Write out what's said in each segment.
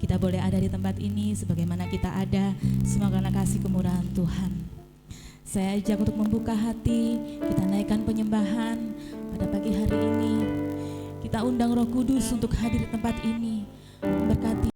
kita boleh ada di tempat ini sebagaimana kita ada, semua karena kasih kemurahan Tuhan. Saya ajak untuk membuka hati, kita naikkan penyembahan pada pagi hari ini. Kita undang Roh Kudus untuk hadir di tempat ini, memberkati.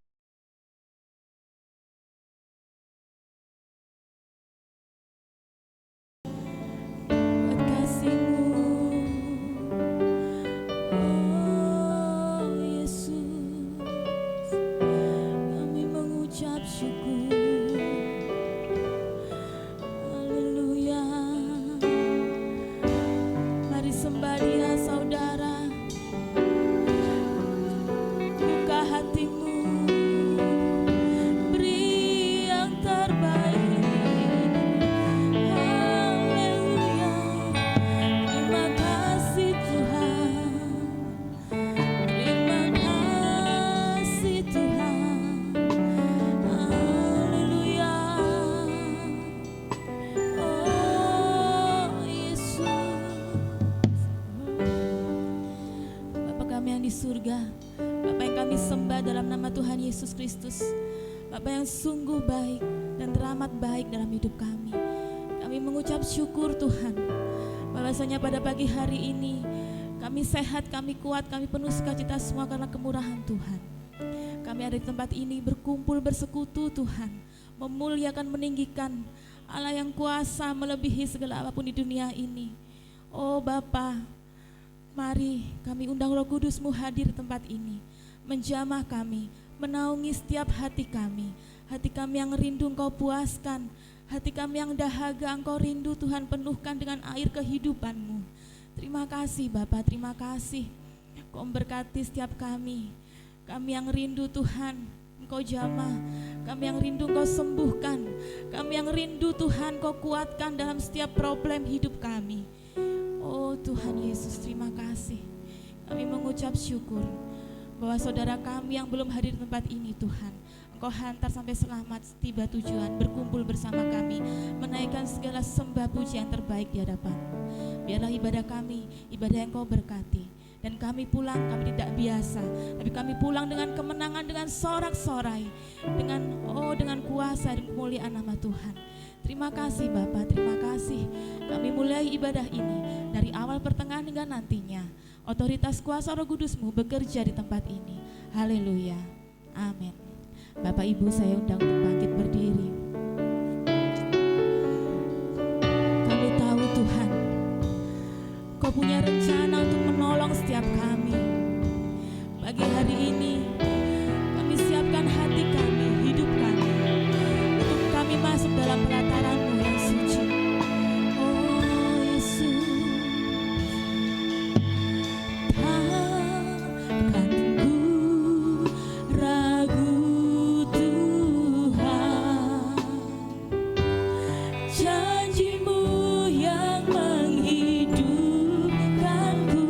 Surga, Bapa yang kami sembah dalam nama Tuhan Yesus Kristus, Bapa yang sungguh baik dan teramat baik dalam hidup kami. Kami mengucap syukur Tuhan, bahwasanya pada pagi hari ini kami sehat, kami kuat, kami penuh sukacita semua karena kemurahan Tuhan. Kami ada di tempat ini berkumpul bersekutu Tuhan, memuliakan, meninggikan Allah yang kuasa melebihi segala apapun di dunia ini. Oh Bapa, mari kami undang Roh Kudus-Mu hadir di tempat ini, menjamah kami, menaungi setiap hati kami yang rindu Engkau puaskan, hati kami yang dahaga Engkau rindu Tuhan penuhkan dengan air kehidupan-Mu. Terima kasih Bapa, terima kasih Kau memberkati setiap kami yang rindu Tuhan Engkau jamah, kami yang rindu Engkau sembuhkan, kami yang rindu Tuhan Kau kuatkan dalam setiap problem hidup kami. Oh Tuhan Yesus, terima kasih. Kami mengucap syukur bahwa saudara kami yang belum hadir di tempat ini Tuhan, Engkau hantar sampai selamat tiba tujuan, berkumpul bersama kami, menaikkan segala sembah puji yang terbaik di hadapan-Mu. Biarlah ibadah kami, ibadah yang Kau berkati. Dan kami pulang, kami tidak biasa, tapi kami pulang dengan kemenangan, dengan sorak-sorai, dengan kuasa dan kemuliaan nama Tuhan. Terima kasih Bapa, terima kasih. Kami mulai ibadah ini dari awal, pertengahan hingga nantinya. Otoritas kuasa Roh Kudus-Mu bekerja di tempat ini. Haleluya, amin. Bapak Ibu, saya undang untuk bangkit berdiri. Kami tahu Tuhan, Kau punya rencana untuk menolong setiap kami. Pagi hari ini kami siapkan hati kami, hidup kami, untuk kami masuk dalam pelataran-Mu yang suci. Oh Yesus, takkan ku ragu Tuhan, janji-Mu yang menghidupkanku.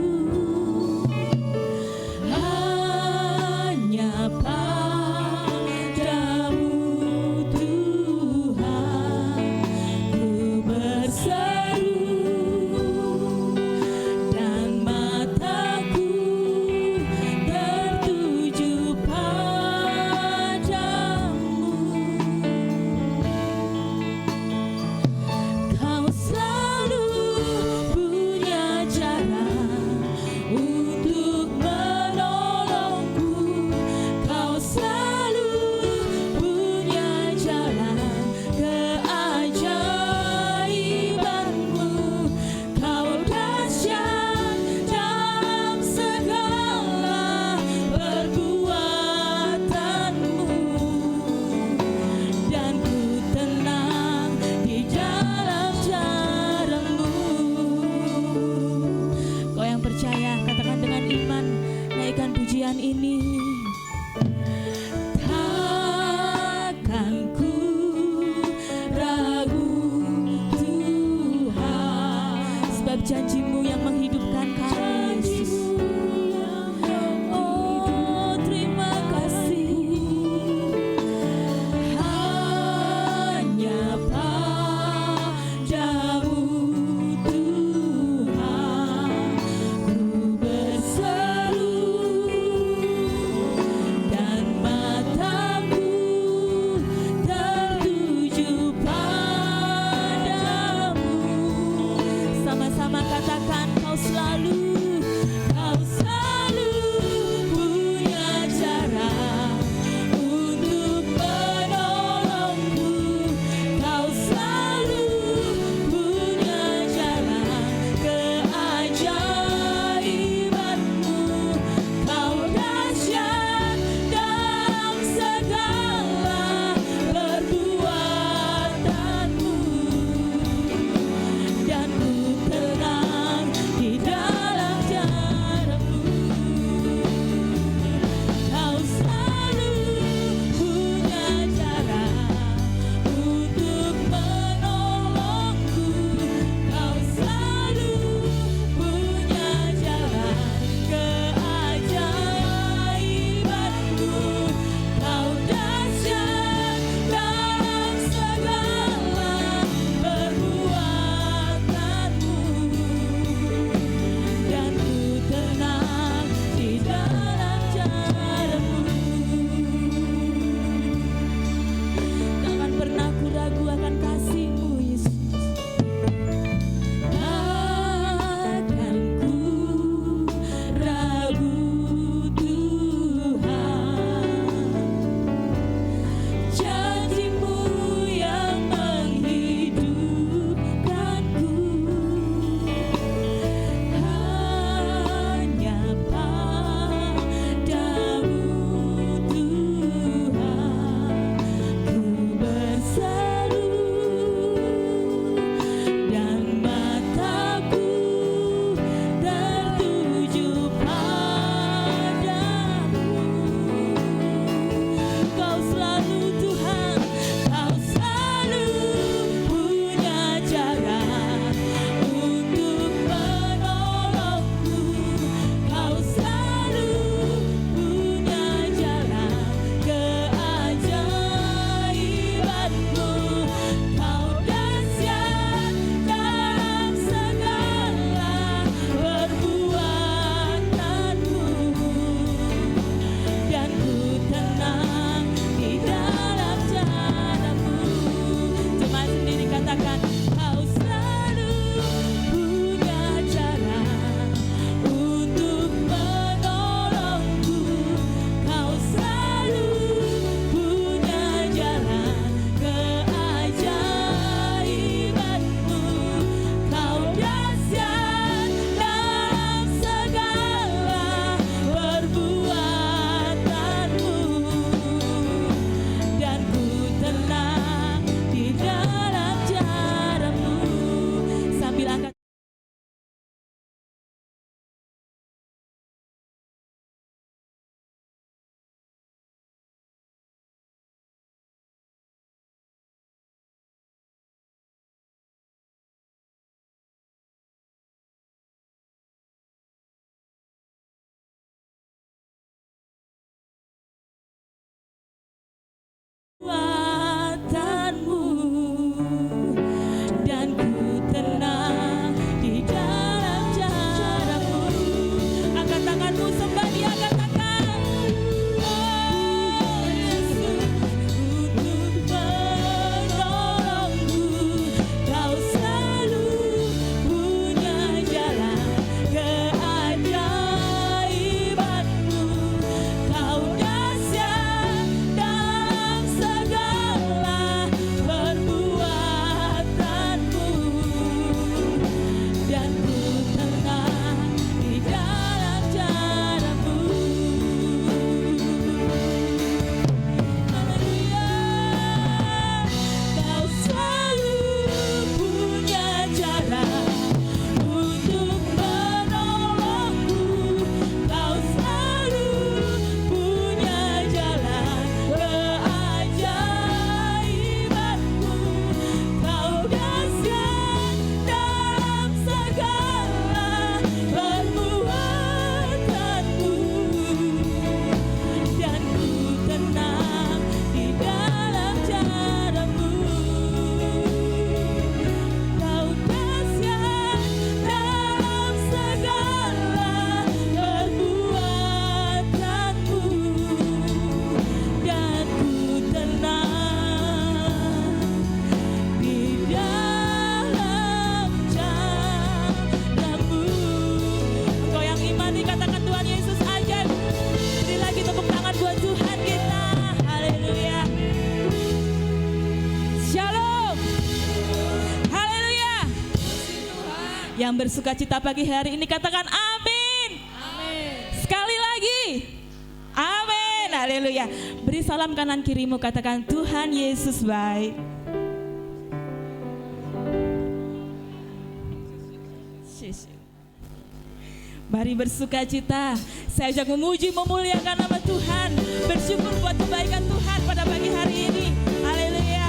yang bersuka cita pagi hari ini katakan amin. Amin. Sekali lagi. Amin. Haleluya. Beri salam kanan kirimu, katakan Tuhan Yesus baik. Mari bersuka cita. Saya ajak memuji, memuliakan nama Tuhan. Bersyukur buat kebaikan Tuhan pada pagi hari ini. Haleluya.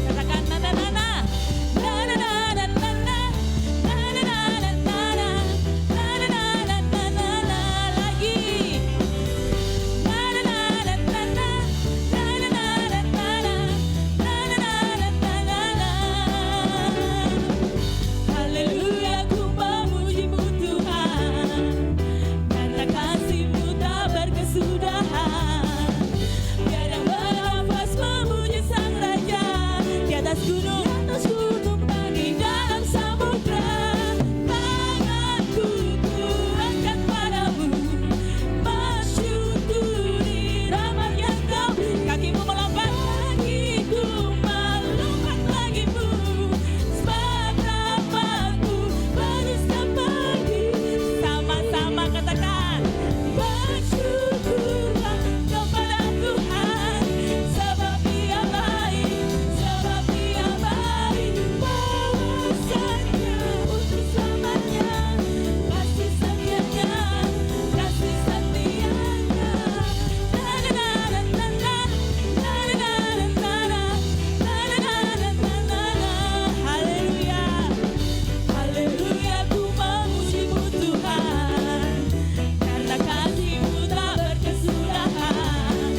Katakan na na na na. Na na na na na na. Na na na na na na. Na na na na na na na. Lagi. Haleluya, ku memuji-Mu Tuhan, karena kasih-Mu tak berkesudahan. Biar yang bernafas memuji Sang Raja di atas gunung dan di dalam samudra. Tanganku ku angkat padamu, bersyukuri rahmat yang Kau. Kakimu melompat, kakiku melompat lagimu, sebab rahmat-Mu baru pagi. Sama-sama katakan, bersyukurlah kepada Tuhan, sebab Dia baik, sebab Dia baik. Bahwasanya untuk selamanya, kasih setianya, kasih setianya. Haleluya, haleluya, ku memuji-Mu Tuhan, karena kasih-Mu tak berkesudahan.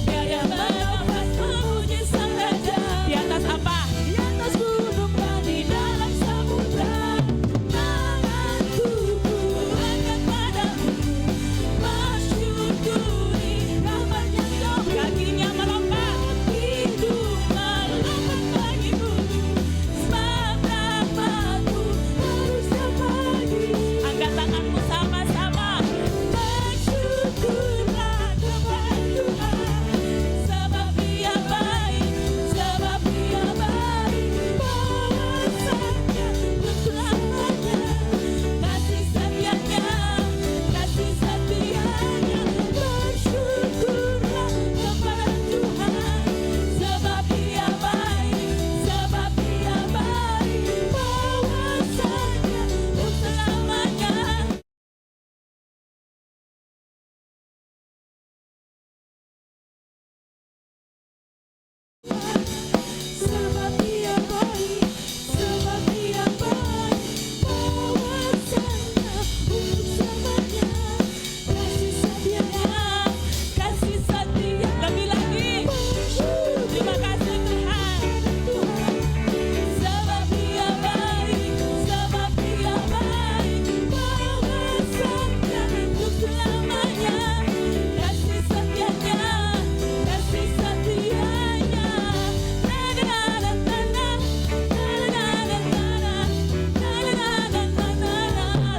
Biar yang bernafas memuji Sang Raja di atas apa? Di atas gunung dan di dalam samudra. Tanganku ku angkat padamu, bersyukuri rahmat yang Kau. Kakinya melompat, kakiku melompat bagimu, sebab rahmat-Mu baru pagi. Angkat tanganmu sama-sama. Bersyukurlah kepada Tuhan, sebab Dia baik, sebab Dia baik. Bahwasanya untuk selamanya, kasih setianya, kasih setianya. Bersyukurlah kepada Tuhan, sebab Dia baik, sebab Dia baik. Bahwasanya untuk selamanya. Sebab Dia baik, sebab Dia baik. Bahwasanya untuk selamanya, kasih setianya, kasih setia. Lebih lagi, terima kasih Tuhan, sebab Dia baik, sebab Dia baik. Bahwasanya untuk selamanya, kasih setianya, kasih setianya.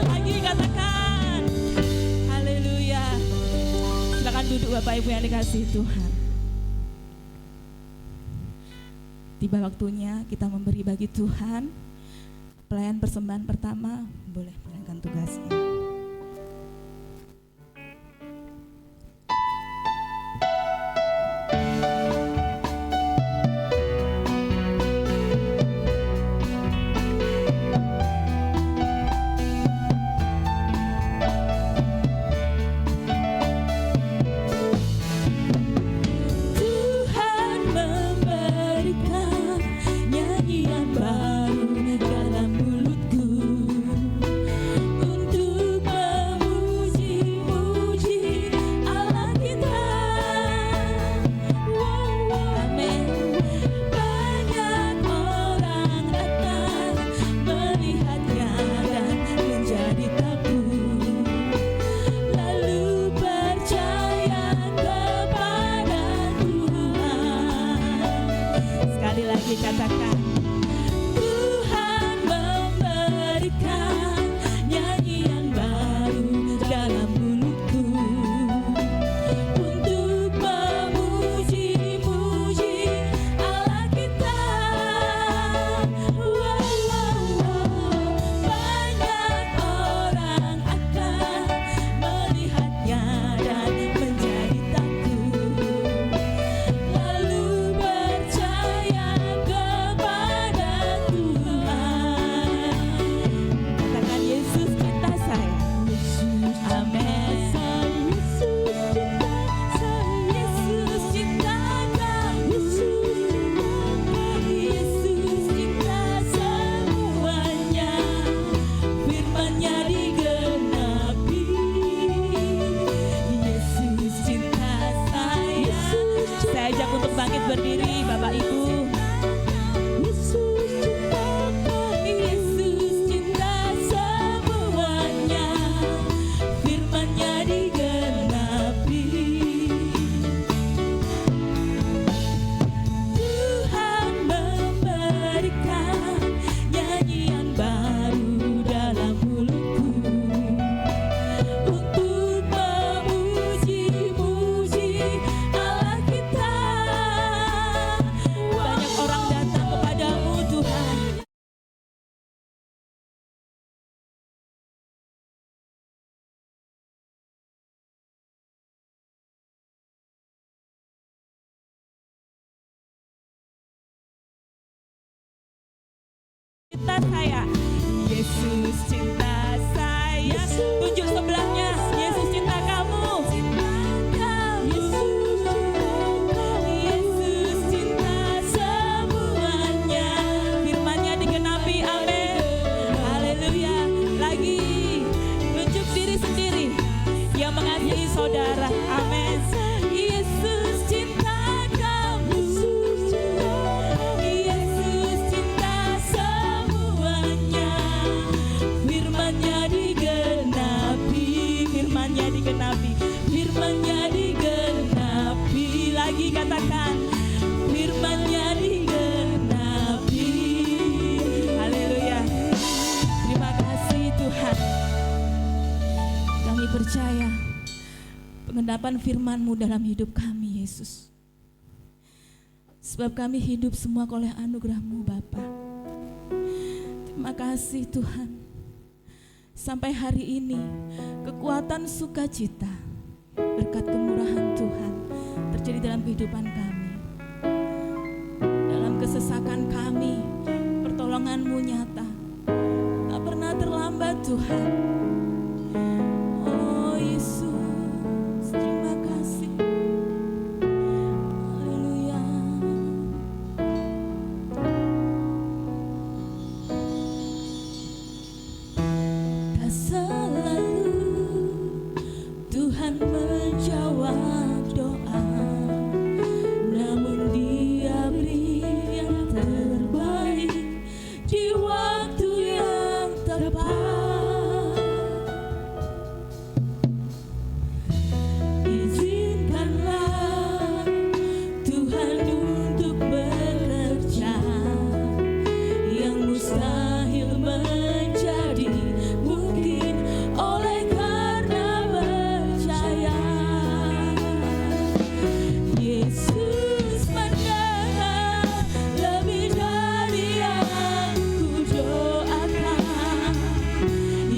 Lagi katakan haleluya. Silakan duduk Bapak Ibu yang dikasihi Tuhan. Tiba waktunya kita memberi bagi Tuhan. Pelayan persembahan pertama boleh menjalankan tugasnya. Tuhan memberikan nyanyian baru dalam mulutku untuk cinta saya. Yesus cinta saya. Tunjuk sebelahnya, Yesus cinta kamu. Yesus cinta semuanya. Firman-Nya digenapi, amin. Haleluya. Lagi, tunjuk diri sendiri yang mengasihi saudara, amin. Yesus cinta kamu. Yesus cinta semuanya. Firman-Nya digenapi, firman-Nya digenapi, firman-Nya digenapi. Lagi katakan, firman-Nya digenapi. Haleluya. Terima kasih Tuhan. Kami percaya pengendapan firman-Mu dalam hidup kami, Yesus. Sebab kami hidup semua oleh anugerah-Mu, Bapa. Terima kasih Tuhan. Sampai hari ini, kekuatan sukacita berkat kemurahan Tuhan terjadi dalam kehidupan kami. Dalam kesesakan kami, pertolongan-Mu nyata. Tak pernah terlambat Tuhan. Oh Yesus, terima kasih. Haleluya. Tak selalu Tuhan menjawab doa, namun Dia beri yang terbaik di waktu yang tepat. Izinkanlah Tuhan untuk bekerja yang mustahil menjadi mungkin oleh karena percaya. Yesus mendengar lebih dari yang kudoakan.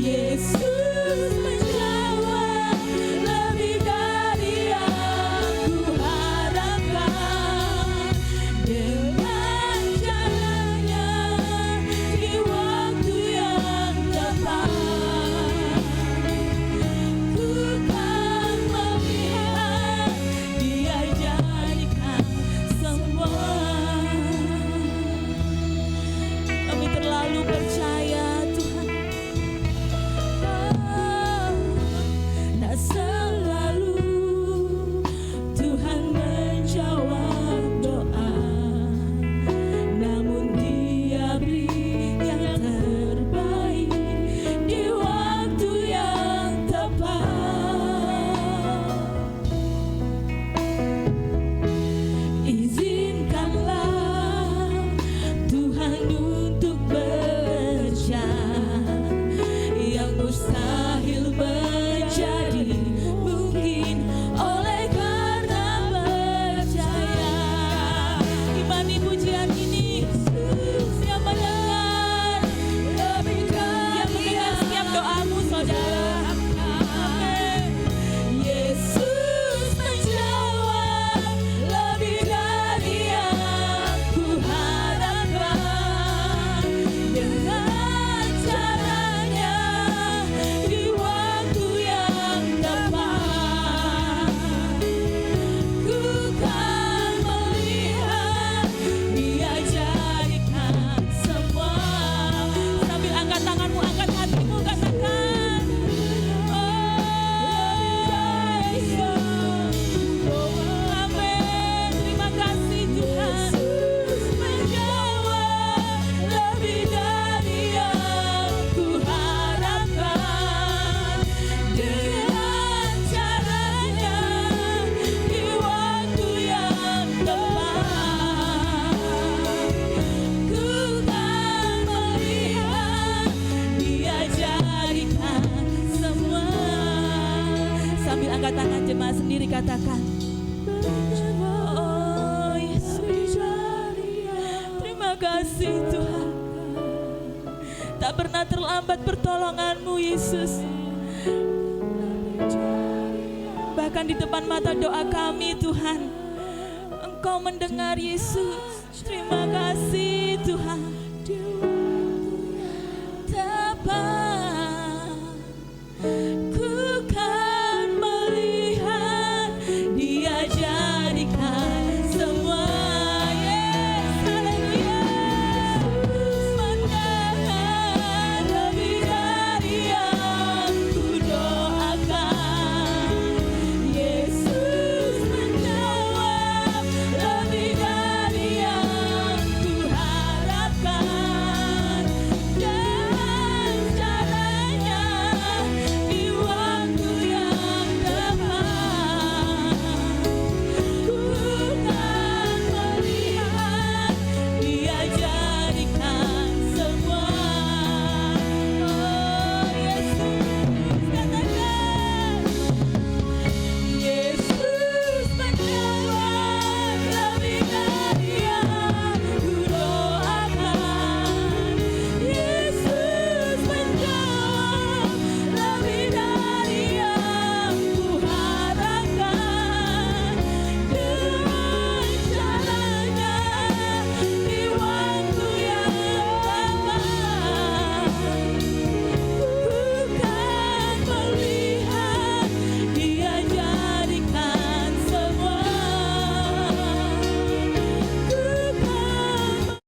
Yesus menjawab lebih dari yang kuharapkan. Dengan caranya di waktu yang tepat, ku kan melihat Dia jadikan semua. Kami terlalu percaya Tuhan. Tak selalu Tuhan menjawab doa, namun Dia beri yang terbaik di waktu yang tepat. Izinkanlah Tuhan untuk bekerja yang mustahil menjadi mungkin oleh karena percaya. Imani pujian ini yang mendengar, yang mendengar setiap doamu saudara. Amin. Yesus menjawab lebih dari yang kuharapkan. Dengan caranya di waktu yang tepat, ku kan melihat Dia jadikan semua. Sambil angkat tanganmu, angkat hatimu, katakan, oh Yesus. Amin. Terima kasih Tuhan. Menjawab lebih dari yang kuharapkan. Dengan caranya di waktu yang tepat, ku kan melihat Dia jadikan semua. Sambil angkat tangan jemaat sendiri katakan, oh Yesus. Terima kasih Tuhan. Tak pernah terlambat pertolongan-Mu Yesus. Bahkan di depan mata doa kami Tuhan, Engkau mendengar Yesus. Terima kasih Tuhan. Bapa, ku kan melihat Dia jadikan semua. Yes, haleluya. Mendengar lebih dari yang ku doakan. Yesus menjawab lebih dari yang ku harapkan. Dan caranya di waktu yang tepat, ku kan melihat Dia jadikan semua. Oh Yesus, katakan. Yesus menjawab lebih dari yang ku doakan. Yesus menjawab lebih dari yang ku harapkan. Dengan caranya di waktu yang tepat, ku kan melihat Dia jadikan semua. Ku kan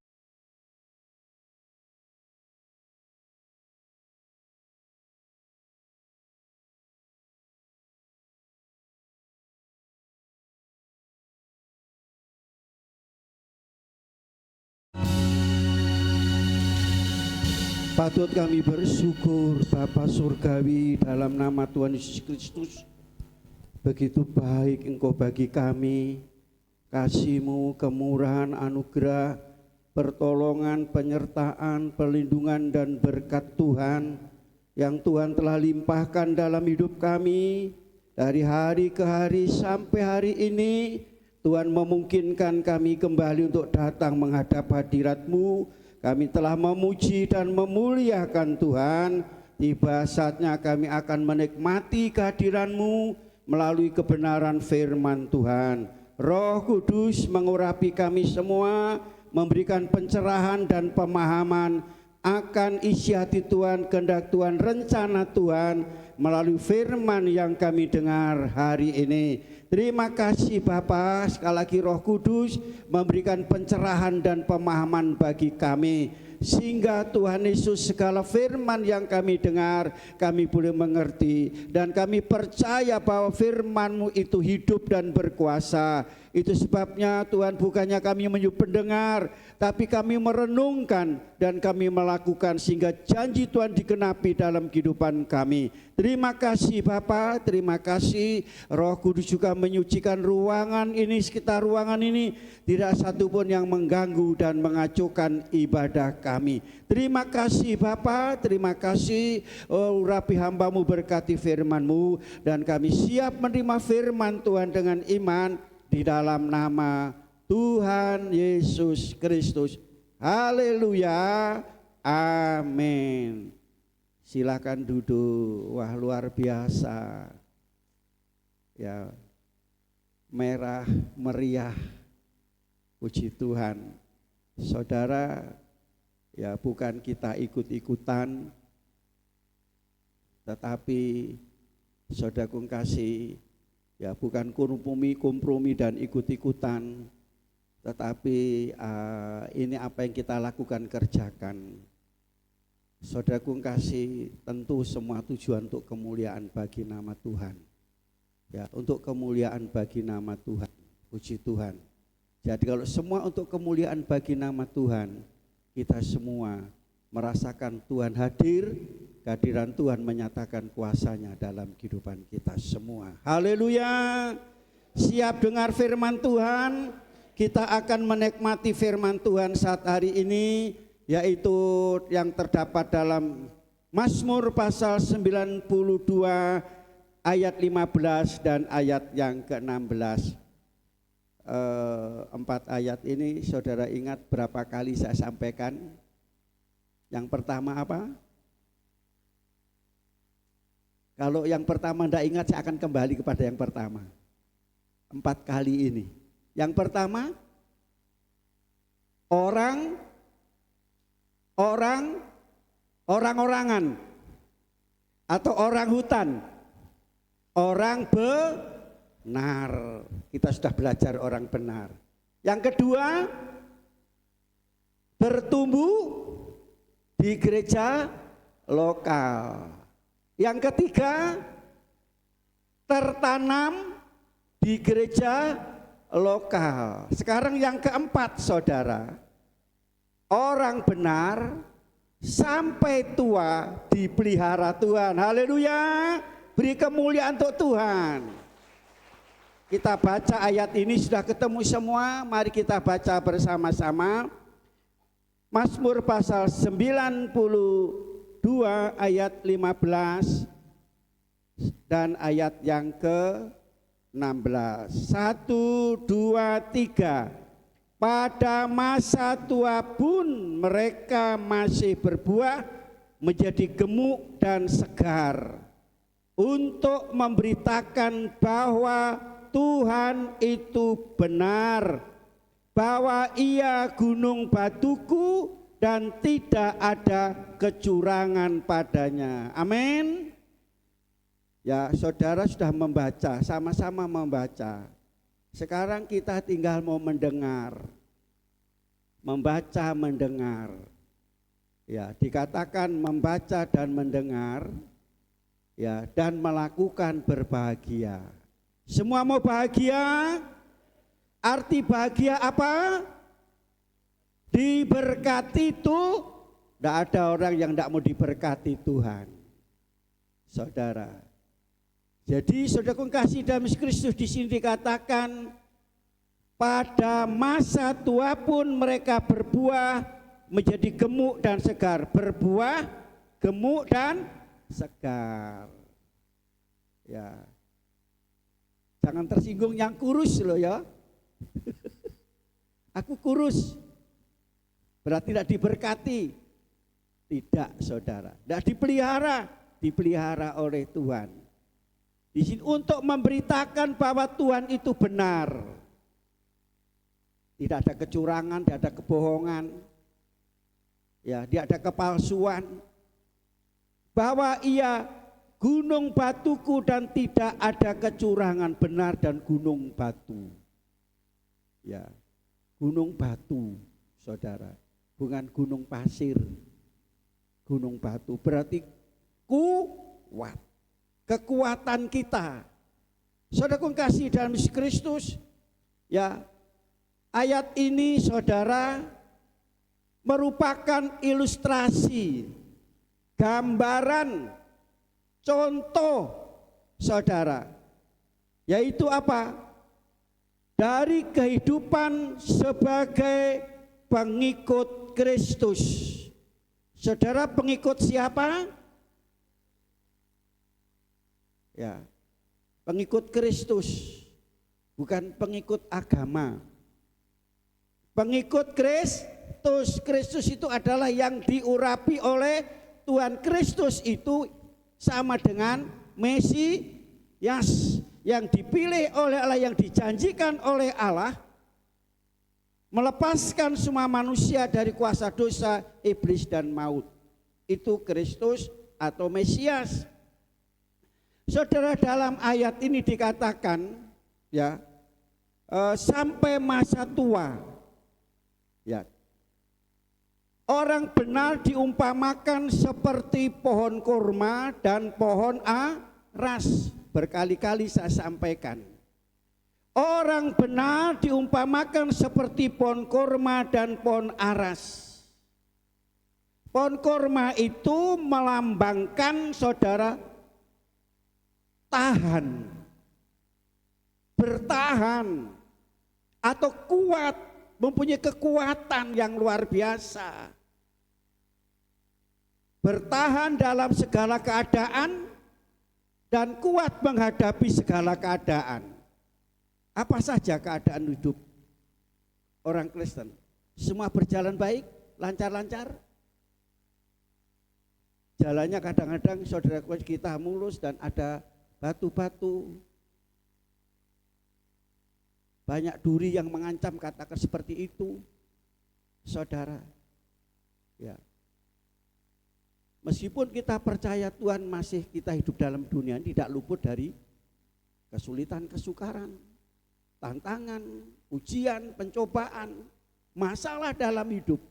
Patut kami bersyukur Bapa Surgawi, dalam nama Tuhan Yesus Kristus. Begitu baik Engkau bagi kami, kasih-Mu, kemurahan, anugerah, pertolongan, penyertaan, perlindungan dan berkat Tuhan yang Tuhan telah limpahkan dalam hidup kami dari hari ke hari sampai hari ini. Tuhan memungkinkan kami kembali untuk datang menghadap hadirat-Mu. Kami telah memuji dan memuliakan Tuhan. Tiba saatnya kami akan menikmati kehadiran-Mu melalui kebenaran firman Tuhan. Roh Kudus mengurapi kami semua, memberikan pencerahan dan pemahaman akan isi hati Tuhan, kehendak Tuhan, rencana Tuhan melalui firman yang kami dengar hari ini. Terima kasih Bapa, sekali lagi Roh Kudus memberikan pencerahan dan pemahaman bagi kami, sehingga Tuhan Yesus segala firman yang kami dengar kami boleh mengerti, dan kami percaya bahwa firman-Mu itu hidup dan berkuasa. Itu sebabnya Tuhan, bukannya kami menjadi pendengar, tapi kami merenungkan dan kami melakukan sehingga janji Tuhan digenapi dalam kehidupan kami. Terima kasih Bapa, terima kasih. Roh Kudus juga menyucikan ruangan ini, sekitar ruangan ini tidak satupun yang mengganggu dan mengacaukan ibadah kami. Terima kasih Bapa, terima kasih. Oh, urapi hamba-Mu, berkati firman-Mu, dan kami siap menerima firman Tuhan dengan iman di dalam nama Tuhan Yesus Kristus. Haleluya, amin. Silakan duduk. Wah, luar biasa ya, merah meriah, puji Tuhan. Saudara, ya bukan kita ikut-ikutan, tetapi saudaraku kasih, ya bukan kompromi dan ikut-ikutan, tetapi ini apa yang kita lakukan, kerjakan. Saudaraku kasih, tentu semua tujuan untuk kemuliaan bagi nama Tuhan. Ya, untuk kemuliaan bagi nama Tuhan, puji Tuhan. Jadi kalau semua untuk kemuliaan bagi nama Tuhan, kita semua merasakan Tuhan hadir, kehadiran Tuhan menyatakan kuasanya dalam kehidupan kita semua. Haleluya. Siap dengar firman Tuhan? Kita akan menikmati firman Tuhan saat hari ini, yaitu yang terdapat dalam Mazmur pasal 92 ayat 15 dan ayat yang ke-16. 4 ayat ini saudara ingat berapa kali saya sampaikan? Yang pertama apa? Kalau yang pertama tidak ingat, saya akan kembali kepada yang pertama. 4 kali ini. Yang pertama, orang orang-orangan atau orang hutan, orang benar. Kita sudah belajar orang benar. Yang kedua, bertumbuh di gereja lokal. Yang ketiga, tertanam di gereja lokal. Sekarang yang keempat, saudara, orang benar sampai tua dipelihara Tuhan. Haleluya, beri kemuliaan untuk Tuhan. Kita baca ayat ini, sudah ketemu semua, mari kita baca bersama-sama. Mazmur pasal 92 ayat 15 dan ayat yang ke-16. 1, 2, 3. Pada masa tua pun mereka masih berbuah menjadi gemuk dan segar, untuk memberitakan bahwa Tuhan itu benar, bahwa Ia gunung batuku dan tidak ada kecurangan padanya. Amin. Ya, saudara sudah membaca, sama-sama membaca. Sekarang kita tinggal mau mendengar. Membaca, mendengar. Ya, dikatakan membaca dan mendengar, ya, dan melakukan berbahagia. Semua mau bahagia? Arti bahagia apa? Diberkati itu. Tidak ada orang yang tidak mau diberkati Tuhan, saudara. Jadi saudara kasih dalam Kristus, di sini dikatakan pada masa tua pun mereka berbuah menjadi gemuk dan segar. Berbuah, gemuk dan segar. Ya. Jangan tersinggung yang kurus loh ya. Aku kurus, berarti tidak diberkati. Tidak, saudara. Tidak dipelihara, dipelihara oleh Tuhan. Di sini untuk memberitakan bahwa Tuhan itu benar. Tidak ada kecurangan, tidak ada kebohongan. Ya, tidak ada kepalsuan. Bahwa Ia gunung batuku dan tidak ada kecurangan, benar dan gunung batu. Ya, gunung batu, saudara, bukan gunung pasir. Gunung batu berarti kuat, kekuatan kita. Saudara kasih dalam Kristus, ya, ayat ini saudara merupakan ilustrasi, gambaran, contoh saudara, yaitu apa? Dari kehidupan sebagai pengikut Kristus. Saudara pengikut siapa? Ya, pengikut Kristus, bukan pengikut agama. Pengikut Kristus. Kristus itu adalah yang diurapi oleh Tuhan. Kristus itu sama dengan Mesias, yang dipilih oleh Allah, yang dijanjikan oleh Allah, melepaskan semua manusia dari kuasa dosa, iblis dan maut. Itu Kristus atau Mesias. Saudara, dalam ayat ini dikatakan, ya, sampai masa tua, ya, orang benar diumpamakan seperti pohon kurma dan pohon aras. Berkali-kali saya sampaikan. Orang benar diumpamakan seperti pohon kurma dan pohon aras. Pohon kurma itu melambangkan saudara tahan, bertahan, atau kuat, mempunyai kekuatan yang luar biasa. Bertahan dalam segala keadaan dan kuat menghadapi segala keadaan. Apa saja keadaan hidup orang Kristen? Semua berjalan baik, lancar-lancar. Jalannya kadang-kadang saudara kita mulus dan ada batu-batu. Banyak duri yang mengancam, katakan seperti itu. Saudara. Ya. Meskipun kita percaya Tuhan, masih kita hidup dalam dunia tidak luput dari kesulitan, kesukaran, tantangan, ujian, pencobaan, masalah dalam hidup.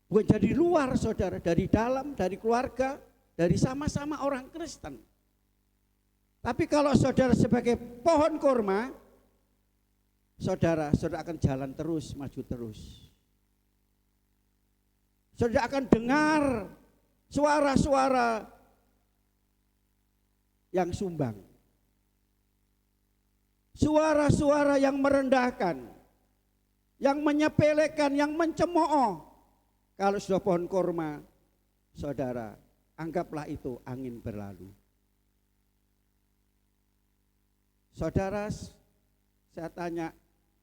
Bukan dari luar saudara, dari dalam, dari keluarga, dari sama-sama orang Kristen. Tapi kalau saudara sebagai pohon kurma, saudara akan jalan terus, maju terus. Saudara akan dengar suara-suara yang sumbang. Suara-suara yang merendahkan, yang menyepelekan, yang mencemooh. Kalau sudah pohon kurma, saudara, anggaplah itu angin berlalu. Saudara, saya tanya,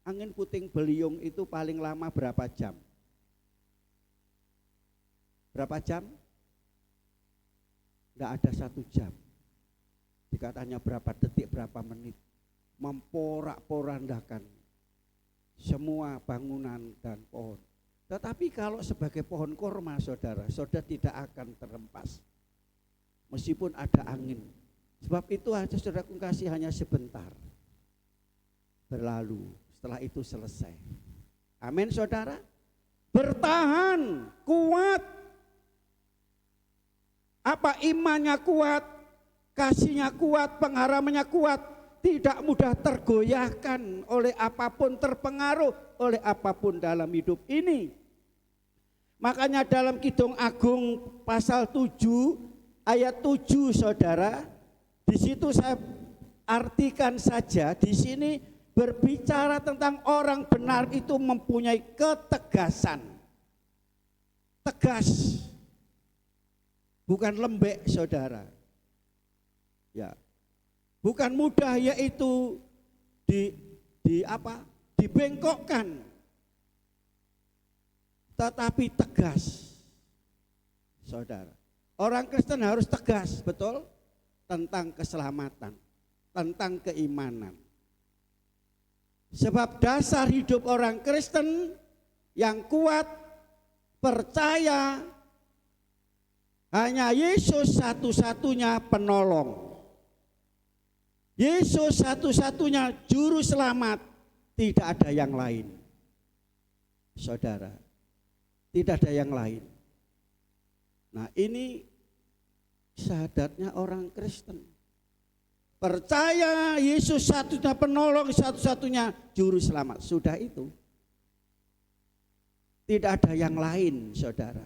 angin puting beliung itu paling lama berapa jam? Berapa jam? Tidak ada 1 jam. Dikatanya berapa detik, berapa menit. Memporak-porandakan semua bangunan dan pohon. Tetapi kalau sebagai pohon kurma saudara tidak akan terhempas. Meskipun ada angin. Sebab itu aja saudara kasih hanya sebentar. Berlalu, setelah itu selesai. Amin saudara. Bertahan, kuat. Apa imannya kuat, kasihnya kuat, pengharamannya kuat. Tidak mudah tergoyahkan oleh apapun, terpengaruh oleh apapun dalam hidup ini. Makanya dalam Kidung Agung pasal 7 ayat 7 saudara, di situ saya artikan saja, di sini berbicara tentang orang benar itu mempunyai ketegasan. Tegas. Bukan lembek saudara. Ya. Bukan mudah, yaitu dibengkokkan, tetapi tegas. Saudara, orang Kristen harus tegas, betul, tentang keselamatan, tentang keimanan. Sebab dasar hidup orang Kristen yang kuat, percaya hanya Yesus satu-satunya penolong. Yesus satu-satunya juru selamat, tidak ada yang lain. Saudara, tidak ada yang lain. Nah, ini syahadatnya orang Kristen. Percaya Yesus satu-satunya penolong, satu-satunya juru selamat. Sudah itu. Tidak ada yang lain, saudara.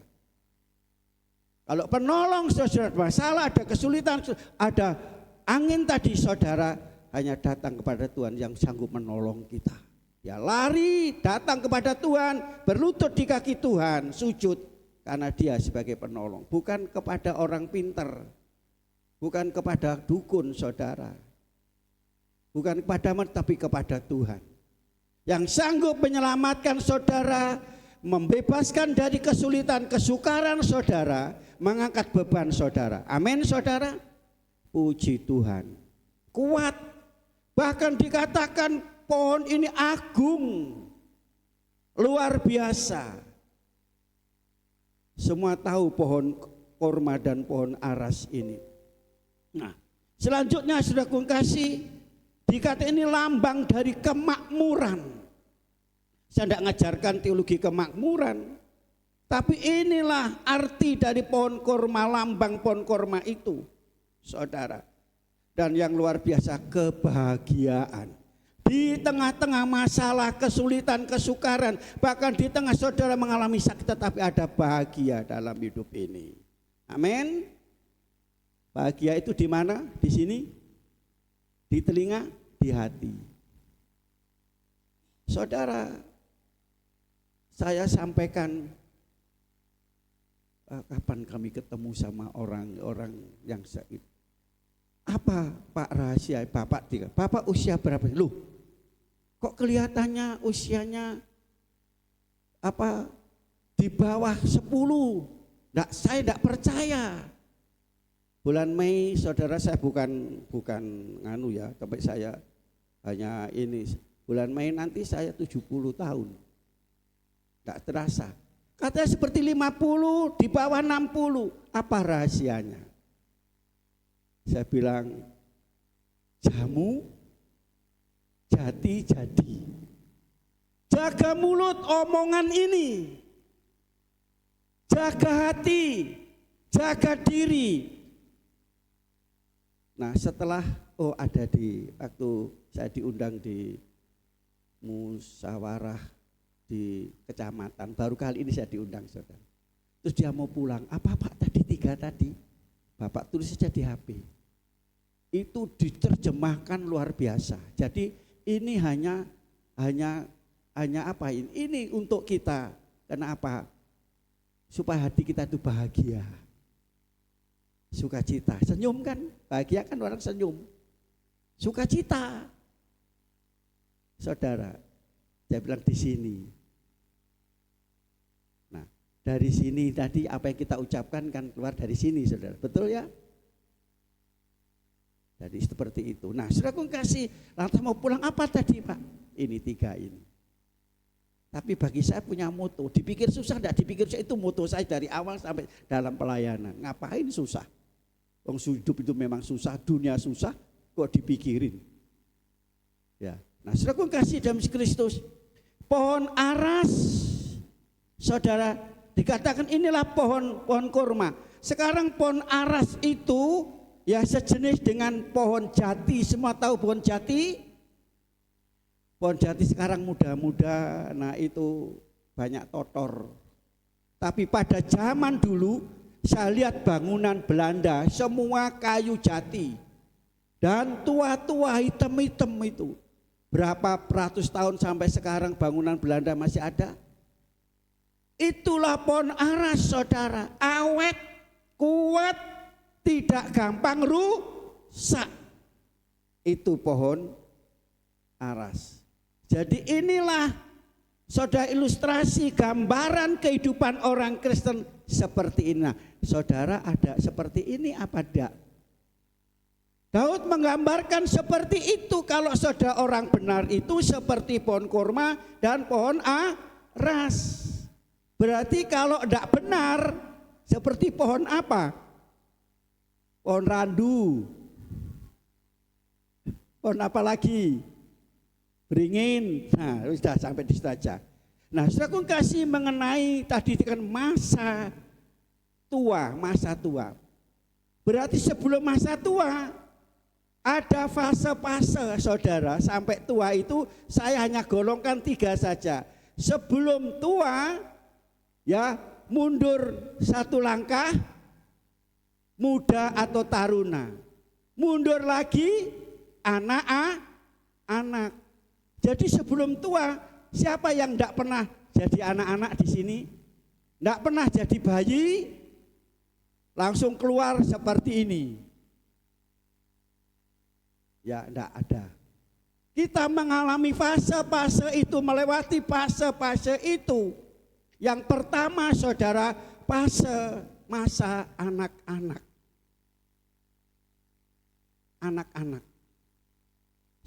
Kalau penolong saudara masalah, ada kesulitan, ada angin tadi saudara, hanya datang kepada Tuhan yang sanggup menolong kita. Ya lari, datang kepada Tuhan, berlutut di kaki Tuhan, sujud karena Dia sebagai penolong. Bukan kepada orang pinter, bukan kepada dukun saudara, bukan kepada tapi kepada Tuhan yang sanggup menyelamatkan saudara, membebaskan dari kesulitan, kesukaran saudara, mengangkat beban saudara. Amin saudara. Puji Tuhan, kuat, bahkan dikatakan pohon ini agung, luar biasa. Semua tahu pohon kurma dan pohon aras ini. Nah, selanjutnya sudah kasih, dikata ini lambang dari kemakmuran. Saya tidak mengajarkan teologi kemakmuran, tapi inilah arti dari pohon kurma, lambang pohon kurma itu. Saudara, dan yang luar biasa, kebahagiaan di tengah-tengah masalah, kesulitan, kesukaran, bahkan di tengah saudara mengalami sakit, tetapi ada bahagia dalam hidup ini. Amin. Bahagia itu di mana? Di sini, di telinga, di hati. Saudara, saya sampaikan, kapan kami ketemu sama orang-orang yang sakit. Apa Pak rahasia Bapak? Bapak usia berapa? Loh, kok kelihatannya usianya di bawah 10? Saya tidak percaya. Bulan Mei saudara, saya bukan nganu ya, tapi saya hanya ini. Bulan Mei nanti saya 70 tahun. Tidak terasa. Katanya seperti 50, di bawah 60. Apa rahasianya? Saya bilang, jamu jadi. Jaga mulut omongan ini. Jaga hati, jaga diri. Nah setelah ada di waktu saya diundang di musyawarah di kecamatan, baru kali ini saya diundang saudara. Terus dia mau pulang, apa Pak tadi 3 tadi? Bapak tulis saja di HP. Itu diterjemahkan luar biasa. Jadi ini hanya apa ini? Ini untuk kita. Kenapa? Supaya hati kita itu bahagia, sukacita, senyum kan, bahagia kan orang senyum, sukacita. Saudara, saya bilang di sini. Nah, dari sini tadi apa yang kita ucapkan kan keluar dari sini, saudara, betul ya? Jadi seperti itu. Nah, saudaraku kasih, lantas mau pulang apa tadi Pak? Ini 3 ini. Tapi bagi saya punya moto, dipikir susah enggak dipikir susah, itu moto saya dari awal sampai dalam pelayanan. Ngapain susah? Wong hidup itu memang susah, dunia susah, kok dipikirin. Ya. Nah, saudaraku kasih dalam Kristus, pohon aras, saudara, dikatakan inilah pohon kurma. Sekarang pohon aras itu ya sejenis dengan pohon jati. Semua tahu pohon jati? Pohon jati sekarang muda-muda, nah itu banyak totor. Tapi pada zaman dulu saya lihat bangunan Belanda semua kayu jati. Dan tua-tua hitam-hitam itu. Berapa ratus tahun sampai sekarang bangunan Belanda masih ada. Itulah pohon aras saudara, awet, kuat, tidak gampang rusak. Itu pohon aras. Jadi inilah saudara ilustrasi gambaran kehidupan orang Kristen seperti ini. Nah, saudara ada seperti ini apa tidak? Daud menggambarkan seperti itu. Kalau saudara orang benar itu seperti pohon kurma dan pohon aras. Berarti kalau tidak benar seperti pohon apa? Pohon randu. Pohon apa lagi? Beringin. Nah, sudah sampai di situ saja. Nah, saudaraku kasih mengenai tadi kan masa tua. Berarti sebelum masa tua ada fase-fase saudara. Sampai tua itu saya hanya golongkan 3 saja. Sebelum tua ya mundur 1 langkah, muda atau taruna. Mundur lagi anak-anak. Jadi sebelum tua, siapa yang tidak pernah jadi anak-anak di sini? Tidak pernah jadi bayi, langsung keluar seperti ini. Ya, tidak ada. Kita mengalami fase-fase itu, melewati fase-fase itu. Yang pertama saudara, fase masa anak-anak. Anak-anak.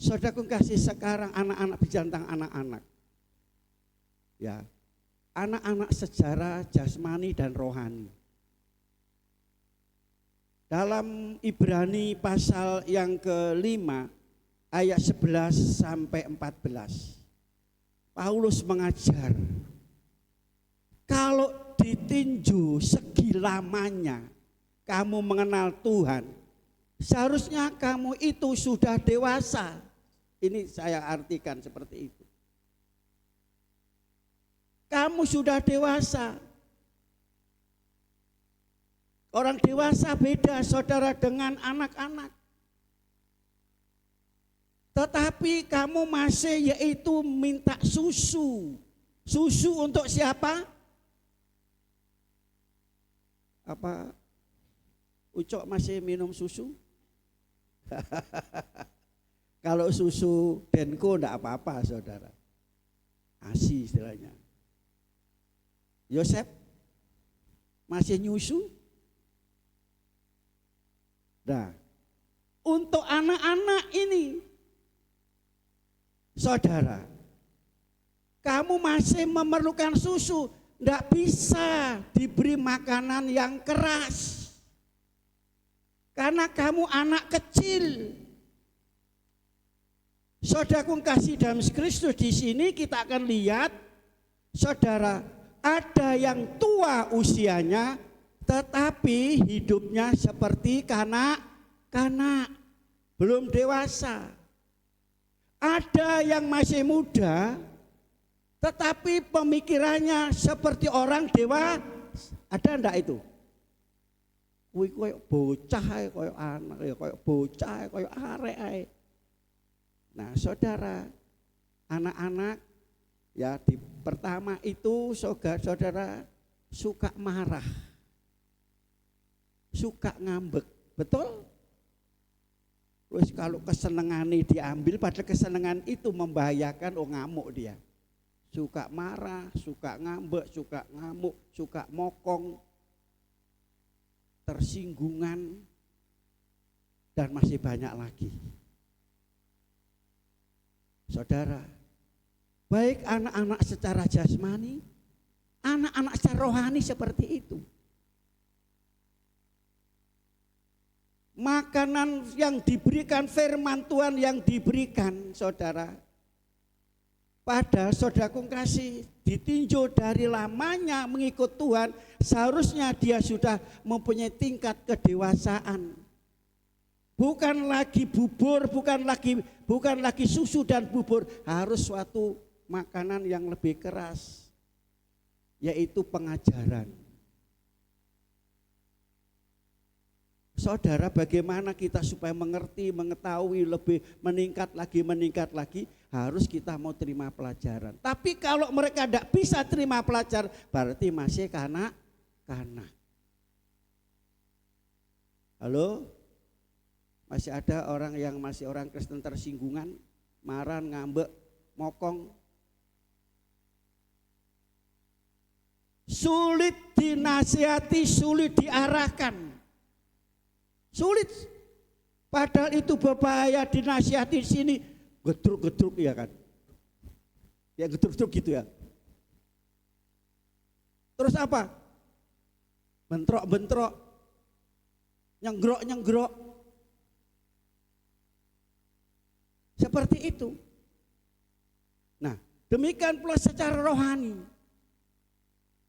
Saudaraku kasih sekarang anak-anak bicara tentang anak-anak. Ya, anak-anak secara jasmani dan rohani. Dalam Ibrani pasal yang ke-5 ayat 11 sampai 14. Paulus mengajar, kalau ditinju segi lamanya kamu mengenal Tuhan, seharusnya kamu itu sudah dewasa. Ini saya artikan seperti itu. Kamu sudah dewasa. Orang dewasa beda saudara dengan anak-anak. Tetapi kamu masih yaitu minta susu. Susu untuk siapa? Apa Ucok masih minum susu? Kalau susu Denko enggak apa-apa saudara. ASI istilahnya. Yosep masih nyusu? Nah, untuk anak-anak ini saudara, kamu masih memerlukan susu. Tidak bisa diberi makanan yang keras. Karena kamu anak kecil. Saudaraku kasih dalam Kristus, di sini kita akan lihat, saudara, ada yang tua usianya tetapi hidupnya seperti kanak-kanak, belum dewasa. Ada yang masih muda tetapi pemikirannya seperti orang dewa. Ada enggak itu? Kuwi koyo bocah ae, koyo anak, koyo bocah ae, koyo arek ae. Nah, saudara, anak-anak ya di pertama itu saudara suka marah, suka ngambek, betul? Terus kalau kesenangannya diambil, padahal kesenangan itu membahayakan, ngamuk dia. Suka marah, suka ngambek, suka ngamuk, suka mokong, tersinggungan, dan masih banyak lagi. Saudara, baik anak-anak secara jasmani, anak-anak secara rohani seperti itu. Makanan yang diberikan, firman Tuhan yang diberikan, saudara, pada saudaraku kasih, ditinjau dari lamanya mengikut Tuhan, seharusnya dia sudah mempunyai tingkat kedewasaan. Bukan lagi bubur, bukan lagi susu dan bubur, harus suatu makanan yang lebih keras, yaitu pengajaran. Saudara, bagaimana kita supaya mengerti, mengetahui, lebih meningkat lagi, harus kita mau terima pelajaran. Tapi kalau mereka tidak bisa terima pelajaran, berarti masih kanak-kanak. Halo? Masih ada orang yang masih orang Kristen tersinggungan, marah, ngambek, mokong. Sulit dinasihati, sulit diarahkan. Sulit. Padahal itu berbahaya, dinasihati di sini gedruk-gedruk ya kan. Ya gedruk-gedruk gitu ya. Terus apa? Bentrok-bentrok. Nyenggrok-nyenggrok. Seperti itu. Nah, demikian pula secara rohani.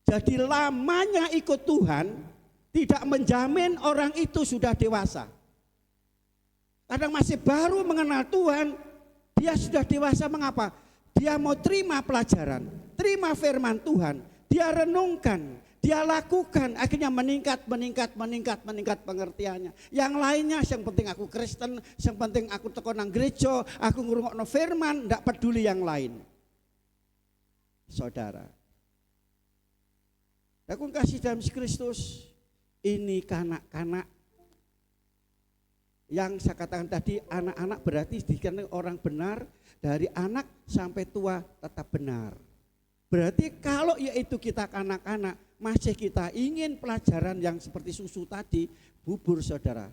Jadi lamanya ikut Tuhan tidak menjamin orang itu sudah dewasa. Kadang masih baru mengenal Tuhan, dia sudah dewasa. Mengapa? Dia mau terima pelajaran, terima firman Tuhan, dia renungkan, dia lakukan, akhirnya meningkat pengertiannya. Yang lainnya, yang penting aku Kristen, yang penting aku teko nang gereja, aku ngrungokno firman, ndak peduli yang lain. Saudara, aku kasih dalam Kristus, ini kanak-kanak yang saya katakan tadi, anak-anak berarti dikenal orang benar, dari anak sampai tua tetap benar. Berarti kalau yaitu kita kanak-kanak, masih kita ingin pelajaran yang seperti susu tadi, bubur saudara.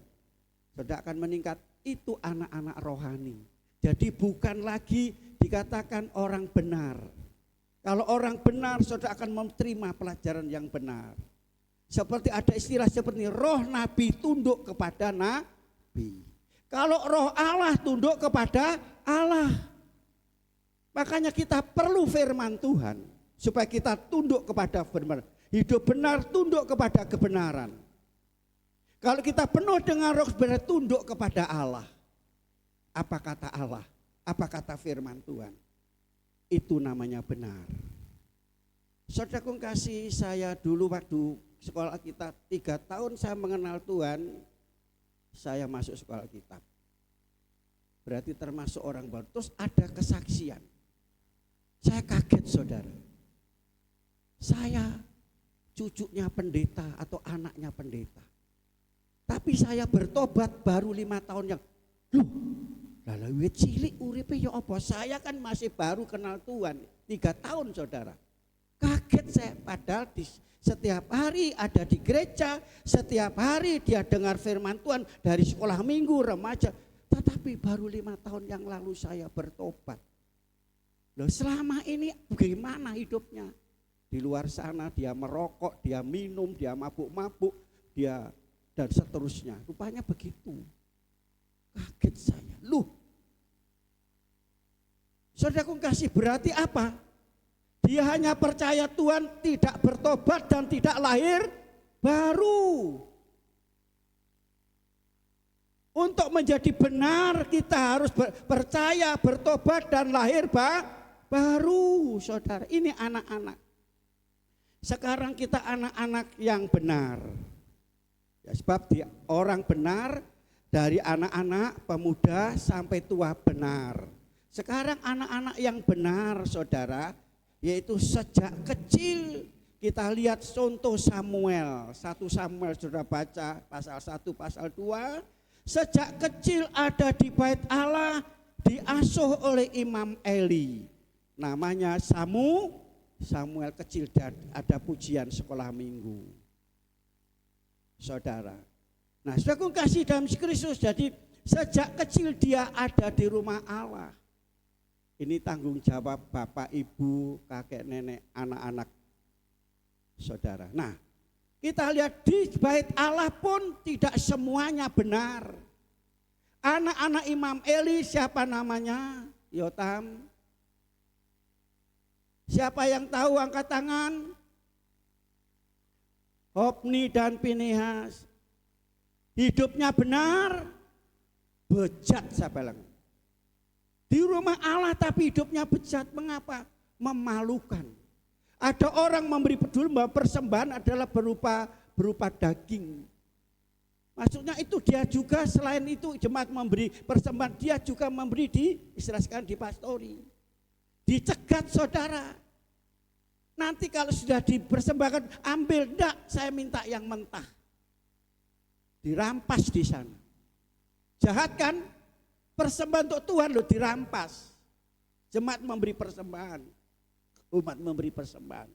Saudara akan meningkat, itu anak-anak rohani. Jadi bukan lagi dikatakan orang benar. Kalau orang benar, saudara akan menerima pelajaran yang benar. Seperti ada istilah seperti roh nabi tunduk kepada nabi. Kalau roh Allah tunduk kepada Allah. Makanya kita perlu firman Tuhan supaya kita tunduk kepada firman. Hidup benar tunduk kepada kebenaran. Kalau kita penuh dengan roh benar tunduk kepada Allah. Apa kata Allah? Apa kata firman Tuhan? Itu namanya benar. Saudaraku kasih, saya dulu waktu sekolah kita 3 tahun saya mengenal Tuhan, saya masuk sekolah kitab. Berarti termasuk orang baru. Terus ada kesaksian. Saya kaget saudara. Saya cucunya pendeta atau anaknya pendeta. Tapi saya bertobat baru 5 tahun yang lalu cilik uripe ya apa? Saya kan masih baru kenal Tuhan 3 tahun saudara. Kaget saya, padahal setiap hari ada di gereja, setiap hari dia dengar firman Tuhan dari sekolah minggu, remaja. Tetapi baru 5 tahun yang lalu saya bertobat. Loh, selama ini bagaimana hidupnya? Di luar sana dia merokok, dia minum, dia mabuk-mabuk, dia dan seterusnya. Rupanya begitu. Kaget saya. Loh, saudaraku kasih, berarti apa? Dia hanya percaya Tuhan, tidak bertobat dan tidak lahir baru. Untuk menjadi benar kita harus percaya, bertobat dan lahir baru, saudara. Ini anak-anak. Sekarang kita anak-anak yang benar. Ya, sebab dia orang benar dari anak-anak, pemuda sampai tua benar. Sekarang anak-anak yang benar, saudara, yaitu sejak kecil. Kita lihat contoh Samuel, 1 Samuel sudah baca pasal 1, pasal 2. Sejak kecil ada di bait Allah, diasuh oleh Imam Eli. Namanya Samuel kecil, dan ada pujian sekolah minggu. Saudara. Nah, saudaraku kasih dalam Kristus, jadi sejak kecil dia ada di rumah Allah. Ini tanggung jawab bapak, ibu, kakek, nenek, anak-anak, saudara. Nah, kita lihat di bait Allah pun tidak semuanya benar. Anak-anak Imam Eli siapa namanya? Yotam. Siapa yang tahu angkat tangan? Hofni dan Pinehas. Hidupnya benar, bejat siapa bilang. Di rumah Allah tapi hidupnya bejat. Mengapa? Memalukan. Ada orang memberi peduli bahwa persembahan adalah berupa daging. Maksudnya itu dia juga selain itu jemaat memberi persembahan, dia juga memberi diistilahkan di pastori. Dicegat saudara. Nanti kalau sudah dipersembahkan, ambil, enggak, saya minta yang mentah. Dirampas di sana. Jahat kan? Persembahan untuk Tuhan loh dirampas. Jemaat memberi persembahan. Umat memberi persembahan.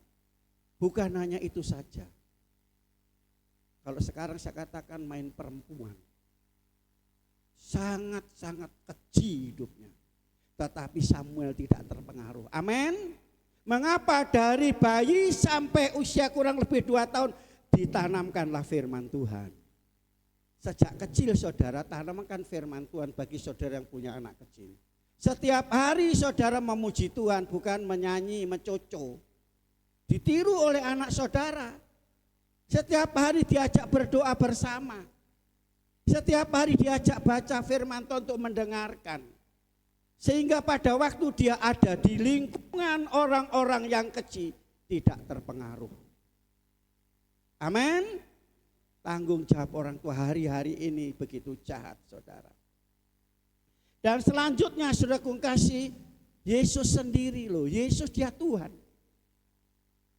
Bukan hanya itu saja. Kalau sekarang saya katakan main perempuan. Sangat-sangat keji hidupnya. Tetapi Samuel tidak terpengaruh. Amin. Mengapa dari bayi sampai usia kurang lebih 2 tahun ditanamkanlah firman Tuhan. Sejak kecil saudara tanamkan firman Tuhan bagi saudara yang punya anak kecil. Setiap hari saudara memuji Tuhan, bukan menyanyi, mencoco. Ditiru oleh anak saudara. Setiap hari diajak berdoa bersama. Setiap hari diajak baca firman Tuhan untuk mendengarkan. Sehingga pada waktu dia ada di lingkungan orang-orang yang kecil tidak terpengaruh. Amin. Tanggung jawab orang tua hari-hari ini begitu jahat saudara. Dan selanjutnya saudaraku kasih, Yesus sendiri loh, Yesus dia Tuhan.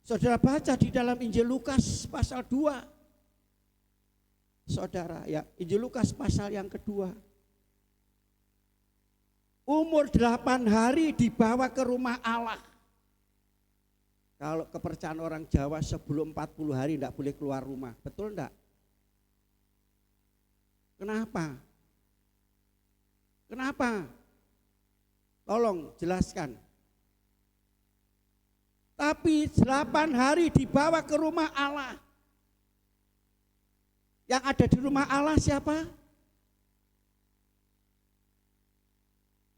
Saudara baca di dalam Injil Lukas pasal 2. Saudara ya, Injil Lukas pasal yang kedua. Umur 8 hari dibawa ke rumah Allah. Kalau kepercayaan orang Jawa sebelum 40 hari tidak boleh keluar rumah. Betul enggak? Kenapa? Kenapa? Tolong jelaskan. Tapi 8 hari dibawa ke rumah Allah. Yang ada di rumah Allah siapa?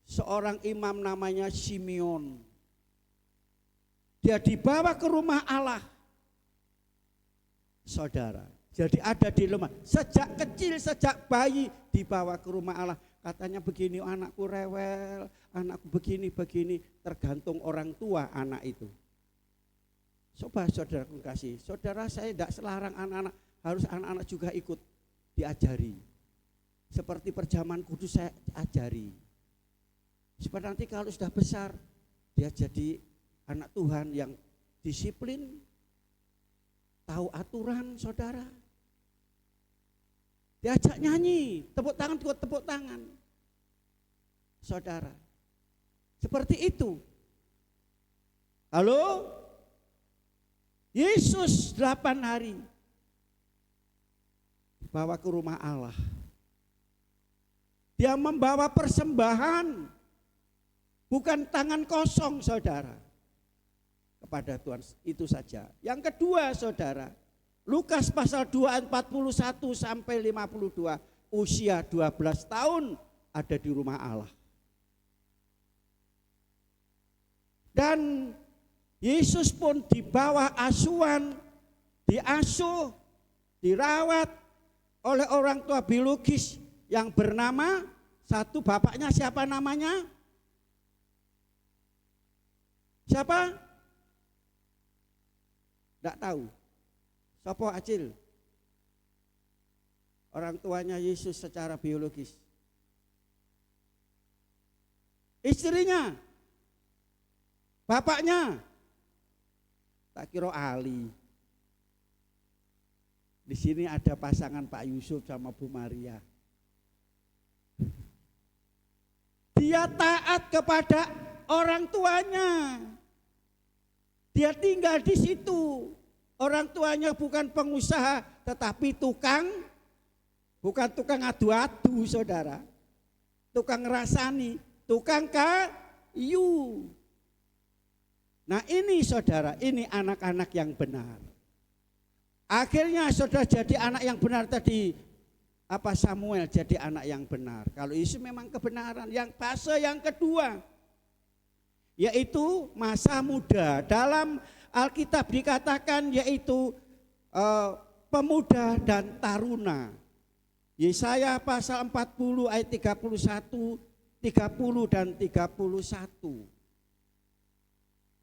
Seorang imam namanya Simeon. Dia dibawa ke rumah Allah. Saudara, jadi ada di rumah. Sejak kecil, sejak bayi dibawa ke rumah Allah. Katanya begini, anakku rewel, anakku begini. Tergantung orang tua anak itu. Coba saudaraku kasih. Saudara saya tidak selarang anak-anak, harus anak-anak juga ikut diajari. Seperti perjamuan kudus saya ajari. Supaya nanti kalau sudah besar, dia jadi anak Tuhan yang disiplin, tahu aturan saudara. Diajak nyanyi, tepuk tangan. Saudara, seperti itu. Halo? Yesus 8 hari dibawa ke rumah Allah. Dia membawa persembahan. Bukan tangan kosong saudara. kepada Tuhan. Itu saja. Yang kedua saudara, Lukas pasal 2 ayat 41 sampai 52, usia 12 tahun ada di rumah Allah. Dan Yesus pun di bawah asuhan, diasuh, dirawat oleh orang tua biologis yang bernama satu, bapaknya siapa namanya? Siapa? Tidak tahu. Sopo Acil? Orang tuanya Yesus secara biologis. Istrinya? Bapaknya? Tak kira Ali. Di sini ada pasangan Pak Yusuf sama Bu Maria. Dia taat kepada orang tuanya. Dia tinggal di situ. Orang tuanya bukan pengusaha, tetapi bukan tukang adu-adu saudara. Tukang ngerasani, tukang kayu. Nah ini saudara, ini anak-anak yang benar. Akhirnya saudara jadi anak yang benar tadi. Samuel jadi anak yang benar. Kalau Yesus memang kebenaran. Yang fase yang kedua, yaitu masa muda. Dalam Alkitab dikatakan yaitu pemuda dan taruna. Yesaya pasal 40 ayat 31, 30 dan 31.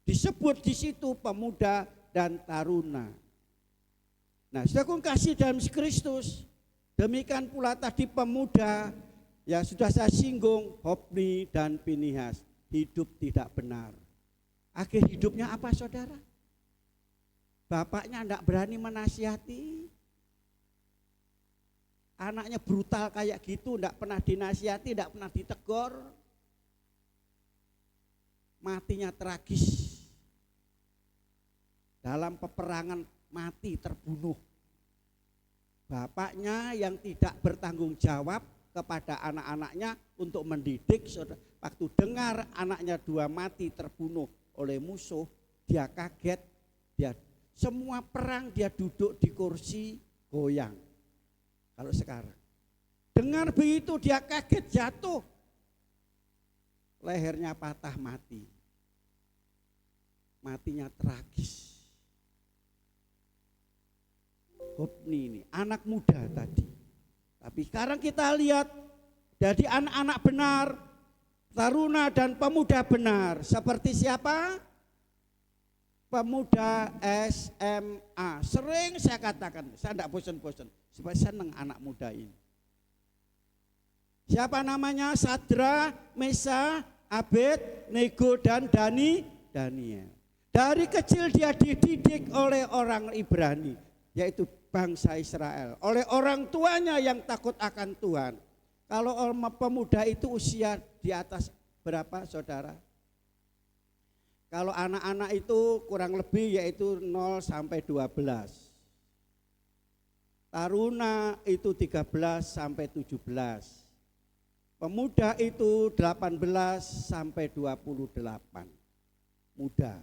Disebut di situ pemuda dan taruna. Nah, saudara kasih dalam Kristus, demikian pula tadi pemuda yang sudah saya singgung, Hofni dan Pinihas, hidup tidak benar. Akhir hidupnya apa saudara? Bapaknya tidak berani menasihati. Anaknya brutal kayak gitu, tidak pernah dinasihati, tidak pernah ditegur. Matinya tragis. Dalam peperangan mati terbunuh. Bapaknya yang tidak bertanggung jawab kepada anak-anaknya untuk mendidik. Waktu dengar anaknya dua mati terbunuh oleh musuh, dia kaget. Semua perang dia duduk di kursi goyang. Kalau sekarang dengar begitu dia kaget, jatuh, lehernya patah, matinya tragis. Hofni ini anak muda tadi, tapi sekarang kita lihat jadi anak-anak benar, taruna dan pemuda benar. Seperti siapa? Pemuda SMA. Sering saya katakan, saya tidak bosan-bosan, supaya senang anak muda ini. Siapa namanya? Sadra, Mesa, Abed, Nego dan Daniel. Dari kecil dia dididik oleh orang Ibrani, yaitu bangsa Israel, oleh orang tuanya yang takut akan Tuhan. Kalau orang pemuda itu usia di atas berapa saudara? Kalau anak-anak itu kurang lebih yaitu 0 sampai 12. Taruna itu 13 sampai 17. Pemuda itu 18 sampai 28. Muda.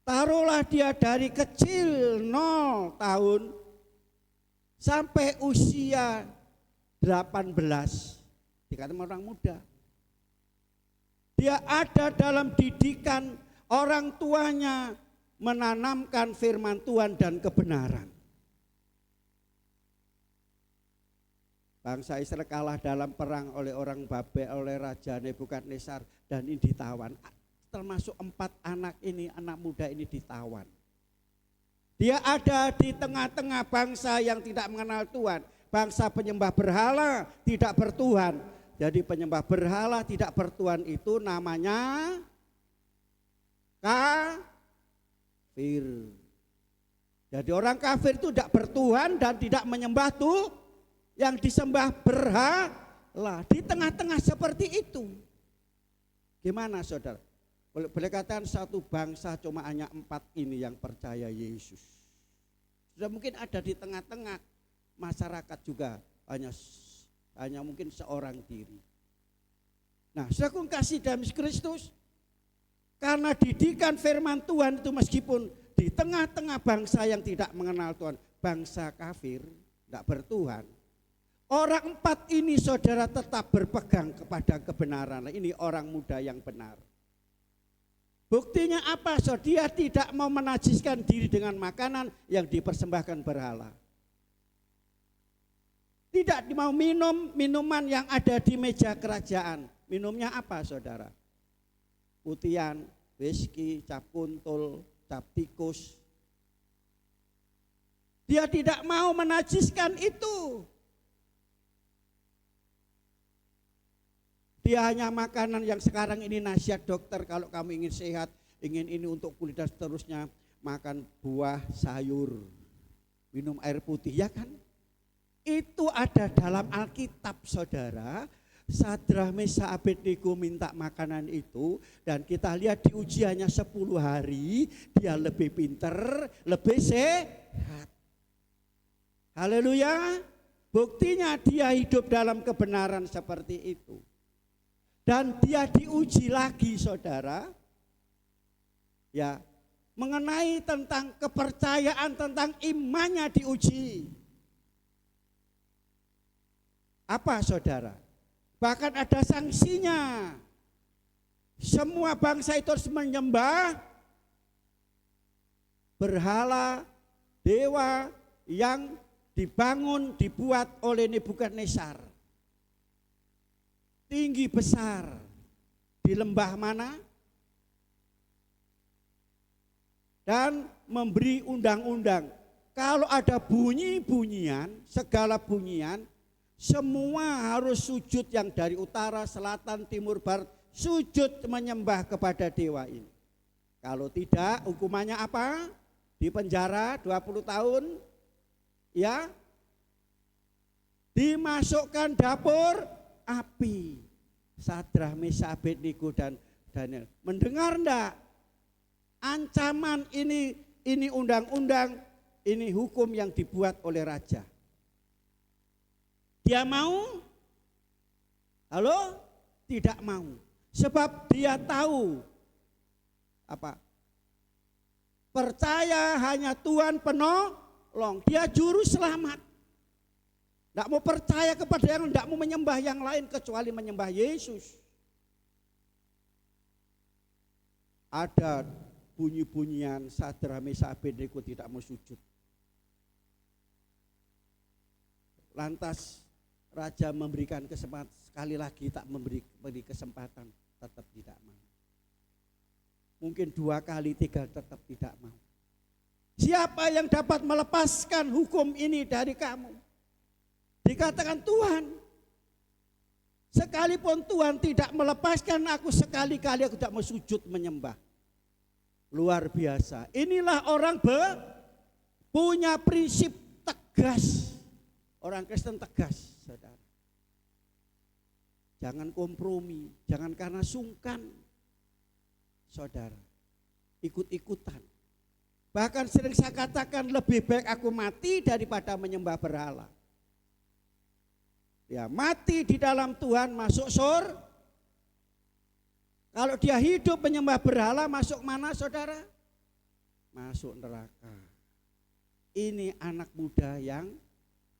Taruhlah dia dari kecil 0 tahun sampai usia 18. Dikatakan orang muda. Dia ada dalam didikan orang tuanya menanamkan firman Tuhan dan kebenaran. Bangsa Israel kalah dalam perang oleh orang Babel, oleh Raja Nebukadnezar, dan ini ditawan. Termasuk 4 anak ini, anak muda ini ditawan. Dia ada di tengah-tengah bangsa yang tidak mengenal Tuhan. Bangsa penyembah berhala, tidak bertuhan. Jadi penyembah berhala tidak bertuhan itu namanya kafir. Jadi orang kafir itu tidak bertuhan dan tidak menyembah Tuhan, yang disembah berhala. Di tengah-tengah seperti itu. Gimana saudara? Boleh katakan satu bangsa cuma hanya 4 ini yang percaya Yesus. Sudah mungkin ada di tengah-tengah masyarakat juga hanya mungkin seorang diri. Nah, saudara kasih dalam Kristus, Karena didikan firman Tuhan itu meskipun di tengah-tengah bangsa yang tidak mengenal Tuhan, bangsa kafir, tidak bertuhan, orang 4 ini saudara tetap berpegang kepada kebenaran. Ini orang muda yang benar. Buktinya apa? Dia tidak mau menajiskan diri dengan makanan yang dipersembahkan berhala. Tidak mau minum minuman yang ada di meja kerajaan. Minumnya apa saudara? Putihan, whisky, cap kuntul, cap tikus. Dia tidak mau menajiskan itu. Dia hanya makanan yang sekarang ini nasihat dokter, kalau kamu ingin sehat, ingin ini untuk kulit dan seterusnya, makan buah, sayur, minum air putih, ya kan? Itu ada dalam Alkitab saudara. Sadrah, Mesakh, Abednego minta makanan itu, dan kita lihat di ujiannya 10 hari, dia lebih pinter, lebih sehat. Haleluya. Buktinya dia hidup dalam kebenaran seperti itu. Dan dia diuji lagi saudara, ya, mengenai tentang kepercayaan, tentang imannya diuji. Apa saudara? Bahkan ada sanksinya. Semua bangsa itu harus menyembah berhala, dewa yang dibangun, dibuat oleh Nebukadnezar. Tinggi besar di lembah mana, dan memberi undang-undang. Kalau ada bunyi-bunyian, segala bunyian, semua harus sujud, yang dari utara, selatan, timur, barat, sujud menyembah kepada dewa ini. Kalau tidak, hukumannya apa? Dipenjara 20 tahun, ya, dimasukkan dapur api. Sadrah, Mesakh, Abednego dan Daniel mendengar enggak ancaman ini undang-undang, ini hukum yang dibuat oleh raja. Dia mau? Halo? Tidak mau. Sebab dia tahu apa? Percaya hanya Tuhan penolong. Dia juru selamat. Tidak mau percaya kepada yang, tidak mau menyembah yang lain kecuali menyembah Yesus. Ada bunyi-bunyian, Sadrah, Mesakh, Abednego tidak mau sujud. Lantas raja memberikan kesempatan, sekali lagi tak memberi kesempatan, tetap tidak mau. Mungkin 2 kali, 3 tetap tidak mau. Siapa yang dapat melepaskan hukum ini dari kamu? Dikatakan Tuhan. Sekalipun Tuhan tidak melepaskan aku, sekali-kali aku tidak mau sujud menyembah. Luar biasa. Inilah orang punya prinsip tegas. Orang Kristen tegas, saudara. Jangan kompromi, jangan karena sungkan, saudara. Ikut-ikutan. Bahkan sering saya katakan lebih baik aku mati daripada menyembah berhala. Ya, mati di dalam Tuhan masuk surga. Kalau dia hidup menyembah berhala, masuk mana saudara? Masuk neraka. Ini anak muda yang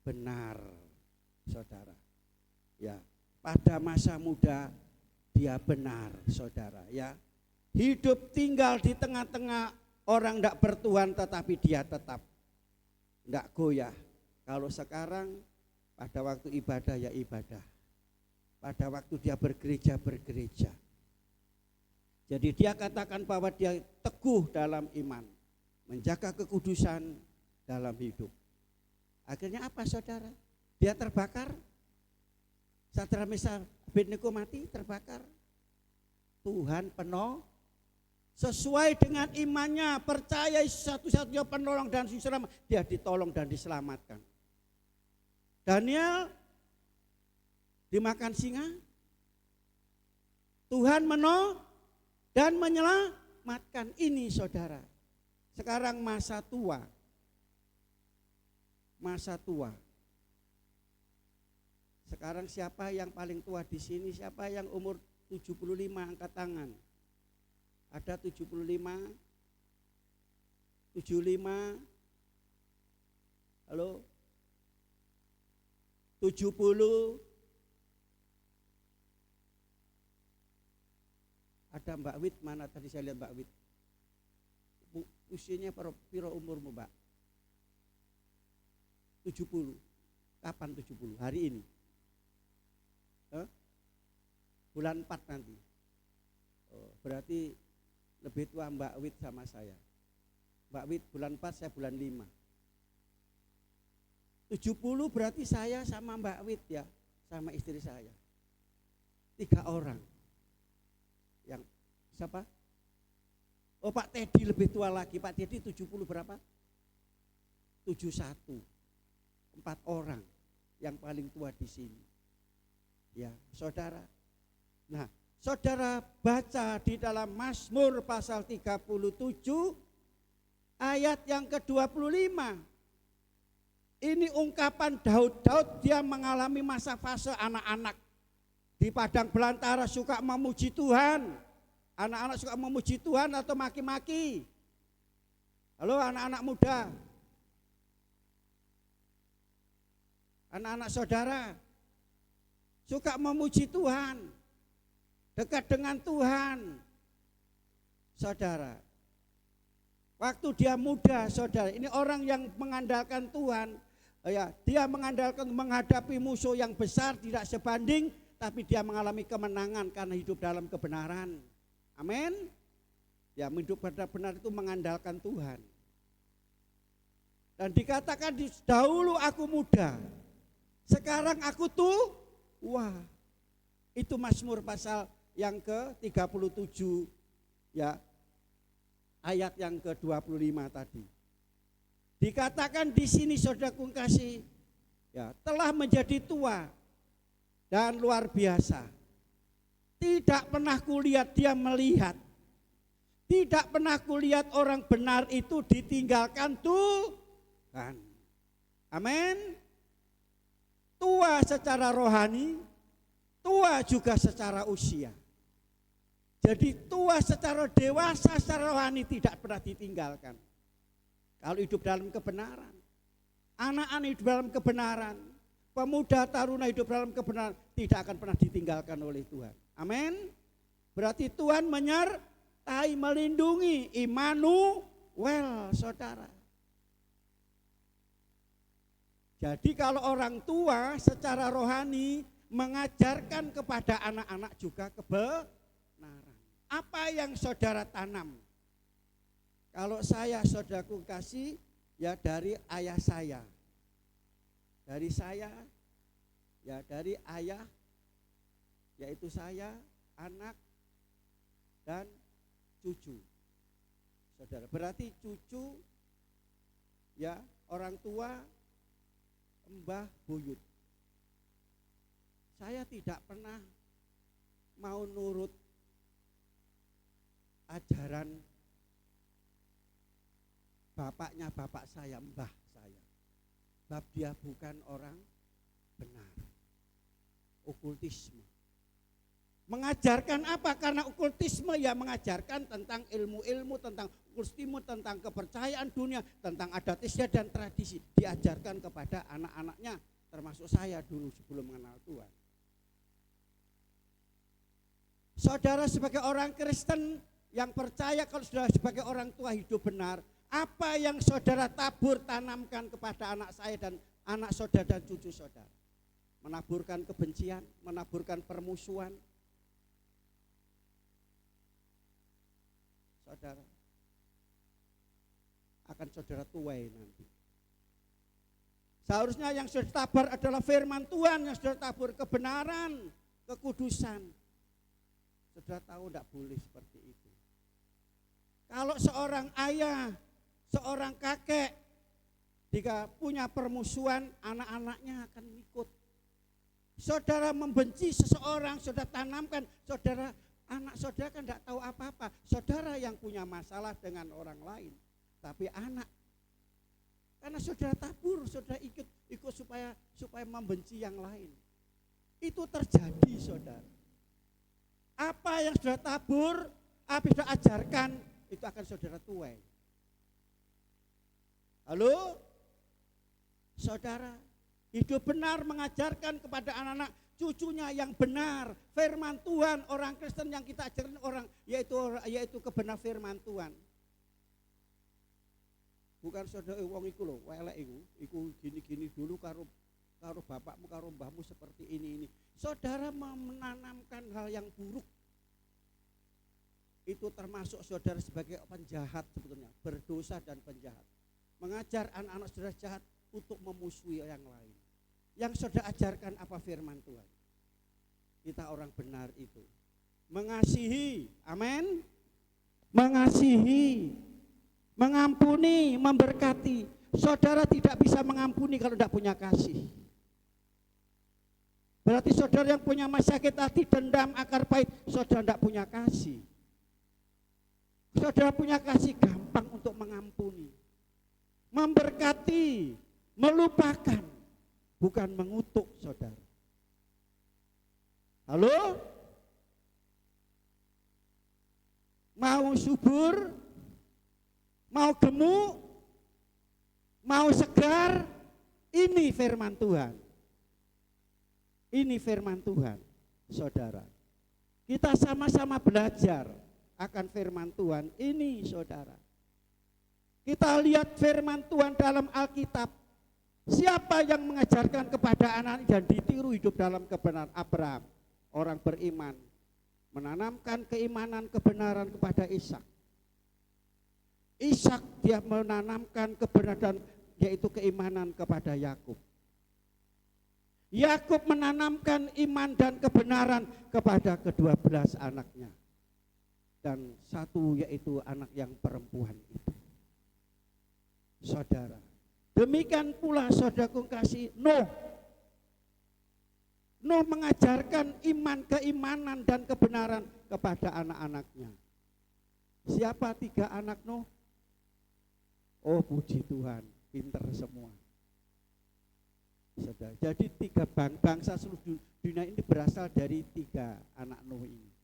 benar, saudara. Ya, pada masa muda dia benar, saudara. Ya, hidup tinggal di tengah-tengah orang tidak bertuhan, tetapi dia tetap tidak goyah. Kalau sekarang pada waktu ibadah ya ibadah, pada waktu dia bergereja. Jadi dia katakan bahwa dia teguh dalam iman, menjaga kekudusan dalam hidup. Akhirnya apa saudara? Dia terbakar. Sadrah, Mesakh, Abednego mati, terbakar. Tuhan penolong, sesuai dengan imannya, percaya satu-satunya penolong dan selamat, dia ditolong dan diselamatkan. Daniel dimakan singa, Tuhan menolong dan menyelamatkan. Ini saudara. Sekarang masa tua. Sekarang siapa yang paling tua di sini? Siapa yang umur 75 angkat tangan? Ada 75, 75, halo, 70, ada Mbak Wit, mana tadi saya lihat Mbak Wit? Usianya piro umurmu Mbak? 70, kapan 70? Hari ini? Bulan 4 nanti. Berarti lebih tua Mbak Wit sama saya. Mbak Wit bulan 4, saya bulan 5. 70 berarti saya sama Mbak Wit ya, sama istri saya. 3 orang. Yang siapa? Oh Pak Teddy lebih tua lagi. Pak Teddy 70 berapa? 71. 4 orang yang paling tua di sini. Ya, saudara. Nah, saudara baca di dalam Mazmur pasal 37 ayat yang ke-25. Ini ungkapan Daud dia mengalami masa fase anak-anak. Di padang belantara suka memuji Tuhan. Anak-anak suka memuji Tuhan atau maki-maki. Halo anak-anak muda. Anak-anak saudara suka memuji Tuhan, dekat dengan Tuhan. Saudara, waktu dia muda, saudara, ini orang yang mengandalkan Tuhan, ya, dia mengandalkan menghadapi musuh yang besar tidak sebanding, tapi dia mengalami kemenangan karena hidup dalam kebenaran. Amin. Ya, hidup benar itu mengandalkan Tuhan. Dan dikatakan dahulu aku muda, sekarang aku tua. Itu Mazmur pasal yang ke-37 ya, ayat yang ke-25 tadi. Dikatakan di sini saudaraku kasih ya, telah menjadi tua dan luar biasa. Tidak pernah kulihat dia melihat. Tidak pernah kulihat orang benar itu ditinggalkan Tuhan. Amin. Tua secara rohani, tua juga secara usia. Jadi tua secara dewasa, secara rohani tidak pernah ditinggalkan. Kalau hidup dalam kebenaran, anak-anak hidup dalam kebenaran, pemuda taruna hidup dalam kebenaran, tidak akan pernah ditinggalkan oleh Tuhan. Amin. Berarti Tuhan menyertai, melindungi. Immanuel, saudara. Jadi kalau orang tua secara rohani mengajarkan kepada anak-anak juga kebenaran. Apa yang saudara tanam? Kalau saya, saudaraku kasih, ya dari ayah saya. Dari saya, ya dari ayah, yaitu saya, anak, dan cucu. Saudara, berarti cucu, ya orang tua, mbah, buyut. Saya tidak pernah mau nurut ajaran bapaknya bapak saya, mbah saya. Sebab dia bukan orang benar. Okultisme. Mengajarkan apa? Karena okultisme ya mengajarkan tentang ilmu-ilmu, tentang okultisme, tentang kepercayaan dunia, tentang adat istiadat dan tradisi. Diajarkan kepada anak-anaknya, termasuk saya dulu sebelum mengenal Tuhan. Saudara sebagai orang Kristen yang percaya kalau saudara sebagai orang tua hidup benar, apa yang saudara tabur tanamkan kepada anak saya dan anak saudara dan cucu saudara? Menaburkan kebencian, menaburkan permusuhan. Saudara, akan saudara tuai nanti. Seharusnya yang saudara tabur adalah firman Tuhan, yang saudara tabur kebenaran, kekudusan. Saudara tahu tidak boleh seperti itu. Kalau seorang ayah, seorang kakek, jika punya permusuhan, anak-anaknya akan ikut. Saudara membenci seseorang, saudara tanamkan, saudara, anak saudara kan tidak tahu apa-apa. Saudara yang punya masalah dengan orang lain, tapi anak, karena saudara tabur, saudara ikut supaya membenci yang lain. Itu terjadi, saudara. Apa yang saudara tabur, Apa sudah ajarkan, itu akan saudara tuai. Halo? Saudara, hidup benar mengajarkan kepada anak-anak cucunya yang benar, firman Tuhan. Orang Kristen yang kita ajarin orang yaitu kebenar firman Tuhan. Bukan saudara wong iku lho, elek iku gini-gini dulu karo bapakmu, karo mbahmu seperti ini. Saudara menanamkan hal yang buruk. Itu termasuk saudara sebagai penjahat sebetulnya, berdosa dan penjahat. Mengajar anak-anak saudara jahat untuk memusuhi yang lain. Yang saudara ajarkan apa firman Tuhan? Kita orang benar itu mengasihi, amin. Mengasihi, mengampuni, memberkati. Saudara tidak bisa mengampuni kalau tidak punya kasih. Berarti saudara yang punya sakit hati, dendam, akar pahit, saudara tidak punya kasih. Saudara punya kasih, gampang untuk mengampuni, memberkati, melupakan, bukan mengutuk saudara. Halo? Mau subur, mau gemuk, mau segar, ini firman Tuhan. Ini firman Tuhan, saudara. Kita sama-sama belajar akan firman Tuhan ini, saudara. Kita lihat firman Tuhan dalam Alkitab. Siapa yang mengajarkan kepada anak dan ditiru hidup dalam kebenaran? Abraham, orang beriman, menanamkan keimanan kebenaran kepada Ishak. Ishak dia menanamkan kebenaran, yaitu keimanan kepada Yakub. Yakub menanamkan iman dan kebenaran kepada ke-12 anaknya. Dan satu yaitu anak yang perempuan itu. Saudara, demikian pula saudaraku kasih Nuh. Nuh mengajarkan iman, keimanan dan kebenaran kepada anak-anaknya. Siapa 3 anak Nuh? Oh puji Tuhan, pinter semua. Saudara, jadi 3 bangsa seluruh dunia ini berasal dari 3 anak Nuh ini.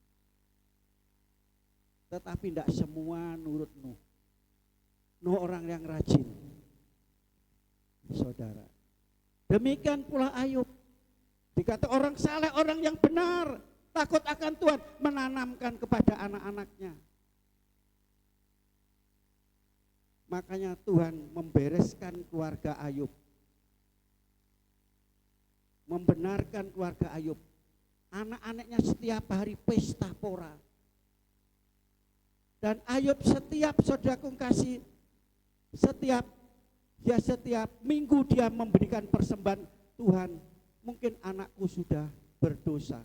Tetapi tidak semua nurut Nuh. Nuh orang yang rajin, saudara. Demikian pula Ayub. Dikata orang saleh, orang yang benar, takut akan Tuhan, menanamkan kepada anak-anaknya. Makanya Tuhan membereskan keluarga Ayub, membenarkan keluarga Ayub. Anak-anaknya setiap hari pesta pora. Dan Ayub setiap saudaraku kasih, setiap minggu dia memberikan persembahan. Tuhan, mungkin anakku sudah berdosa.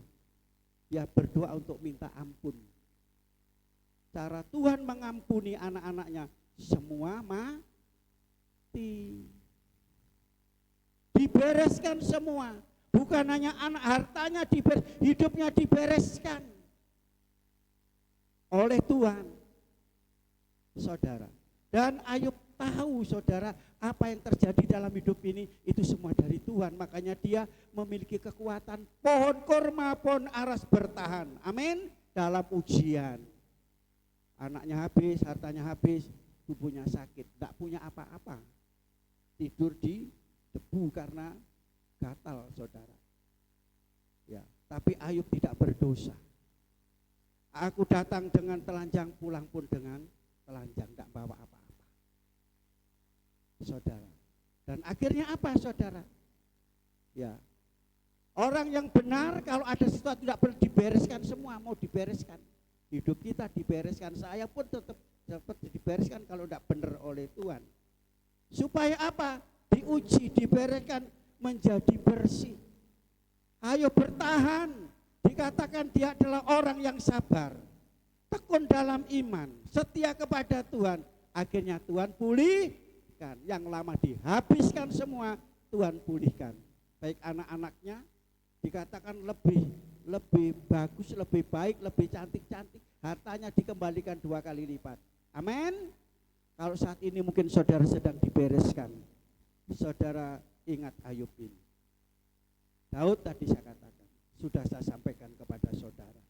Dia berdoa untuk minta ampun. Cara Tuhan mengampuni anak-anaknya, semua mati. Dibereskan semua. Bukan hanya anak, hartanya hidupnya dibereskan oleh Tuhan, saudara. Dan Ayub tahu, saudara, apa yang terjadi dalam hidup ini itu semua dari Tuhan. Makanya dia memiliki kekuatan. Pohon korma, pohon aras bertahan, amin, dalam ujian. Anaknya habis, hartanya habis, tubuhnya sakit, tidak punya apa-apa, tidur di debu karena gatal, saudara. Ya, tapi Ayub tidak berdosa. Aku datang dengan telanjang, pulang pun dengan telanjang, tidak bawa apa-apa, saudara. Dan akhirnya apa, saudara? Ya, orang yang benar kalau ada sesuatu tidak perlu dibereskan semua, mau dibereskan. Hidup kita dibereskan, saya pun tetap dibereskan kalau tidak benar oleh Tuhan. Supaya apa? Diuji, dibereskan, menjadi bersih. Ayo bertahan. Dikatakan dia adalah orang yang sabar, tekun dalam iman, setia kepada Tuhan. Akhirnya Tuhan pulihkan. Yang lama dihabiskan semua, Tuhan pulihkan. Baik anak-anaknya dikatakan lebih bagus, lebih baik, lebih cantik-cantik. Hartanya dikembalikan 2 kali lipat. Amin. Kalau saat ini mungkin saudara sedang dibereskan, saudara ingat Ayub ini. Daud tadi saya katakan, sudah saya sampaikan kepada saudara.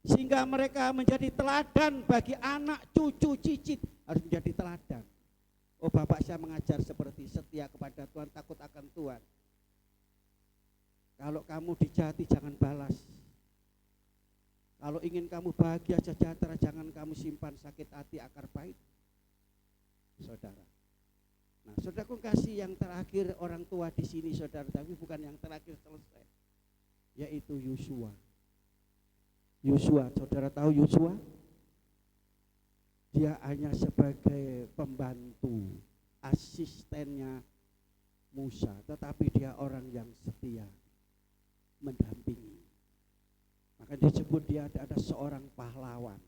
sehingga mereka menjadi teladan bagi anak, cucu, cicit, harus menjadi teladan. Oh Bapak, saya mengajar seperti setia kepada Tuhan, takut akan Tuhan. Kalau kamu dijahati jangan balas. Kalau ingin kamu bahagia sejahtera, jangan kamu simpan sakit hati akar pahit. Saudara. Nah, saudaraku kasih yang terakhir orang tua di sini, saudara, tapi bukan yang terakhir selesai, yaitu Yosua. Yosua, saudara tahu Yosua? Dia hanya sebagai pembantu, asistennya Musa, tetapi dia orang yang setia, mendampingi. Maka disebut dia ada seorang pahlawan.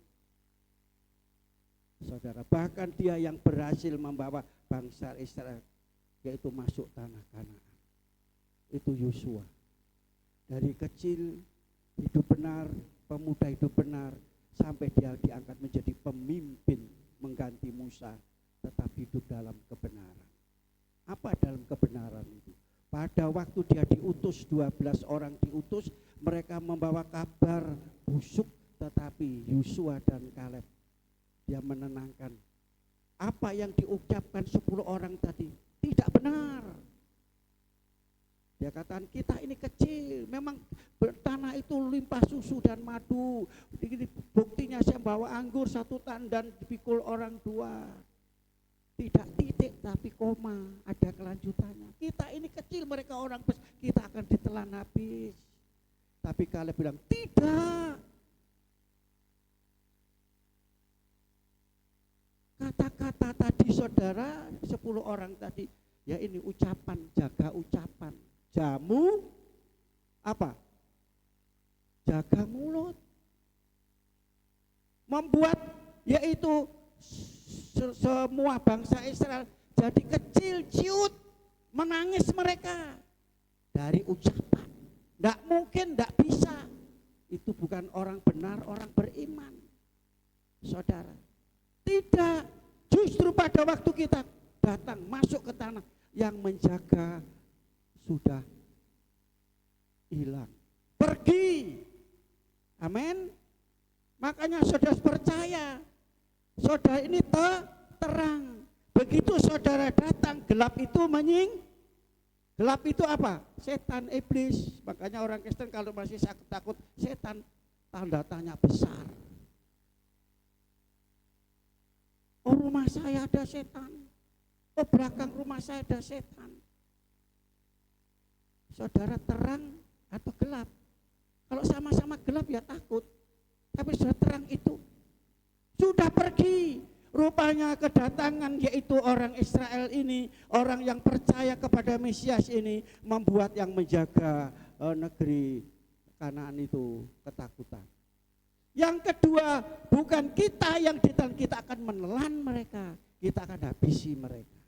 Saudara, bahkan dia yang berhasil membawa bangsa Israel yaitu masuk tanah Kanaan. Itu Yosua. Dari kecil hidup benar, pemuda hidup benar, sampai dia diangkat menjadi pemimpin mengganti Musa, tetap hidup dalam kebenaran. Apa dalam kebenaran itu? Pada waktu dia diutus, 12 orang diutus, mereka membawa kabar busuk, tetapi Yosua dan Kaleb, dia menenangkan. Apa yang diucapkan 10 orang tadi tidak benar. Dia katakan kita ini kecil, memang tanah itu limpah susu dan madu. Buktinya saya bawa anggur 1 tandan dipikul orang 2. Tidak titik tapi koma, ada kelanjutannya. Kita ini kecil, mereka orang besar, kita akan ditelan habis. Tapi Kaleb bilang tidak. Kata-kata tadi saudara, 10 orang tadi, ya ini ucapan, jaga ucapan. Jamu apa? Jaga mulut. Membuat yaitu semua bangsa Israel jadi kecil, ciut, menangis mereka dari ucapan. Tidak mungkin, tidak bisa. Itu bukan orang benar, orang beriman, saudara. Tidak, justru pada waktu kita datang masuk ke tanah, yang menjaga sudah hilang, pergi. Amin. Makanya saudara percaya, saudara ini terang. Begitu saudara datang, gelap itu gelap itu apa? Setan, iblis. Makanya orang Kristen kalau masih takut setan, tanda tanya besar. Oh, rumah saya ada setan. Oh, belakang rumah saya ada setan. Saudara terang atau gelap? Kalau sama-sama gelap ya takut. Tapi sudah terang itu sudah pergi. Rupanya kedatangan yaitu orang Israel ini, orang yang percaya kepada Mesias ini, membuat yang menjaga negeri Kanaan itu ketakutan. Yang kedua, bukan kita yang ditelan, kita akan menelan mereka, kita akan habisi mereka.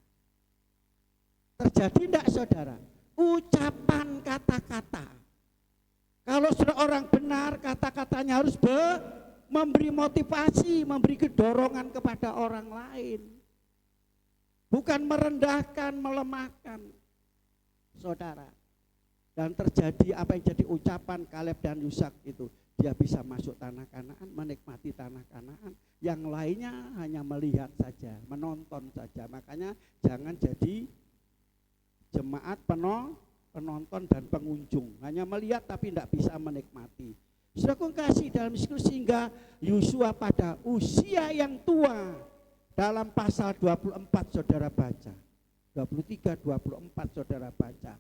Terjadi tidak saudara? Ucapan kata-kata. Kalau sudah orang benar, kata-katanya harus memberi motivasi, memberi kedorongan kepada orang lain. Bukan merendahkan, melemahkan. Saudara. Dan terjadi apa yang jadi ucapan Kaleb dan Yosua itu. Dia bisa masuk tanah Kanaan, menikmati tanah Kanaan. Yang lainnya hanya melihat saja, menonton saja. Makanya jangan jadi jemaat penonton dan pengunjung. Hanya melihat tapi tidak bisa menikmati. Saudaraku kasih dalam diskusi, sehingga Yosua pada usia yang tua, dalam pasal 24 saudara baca, 23, 24 saudara baca.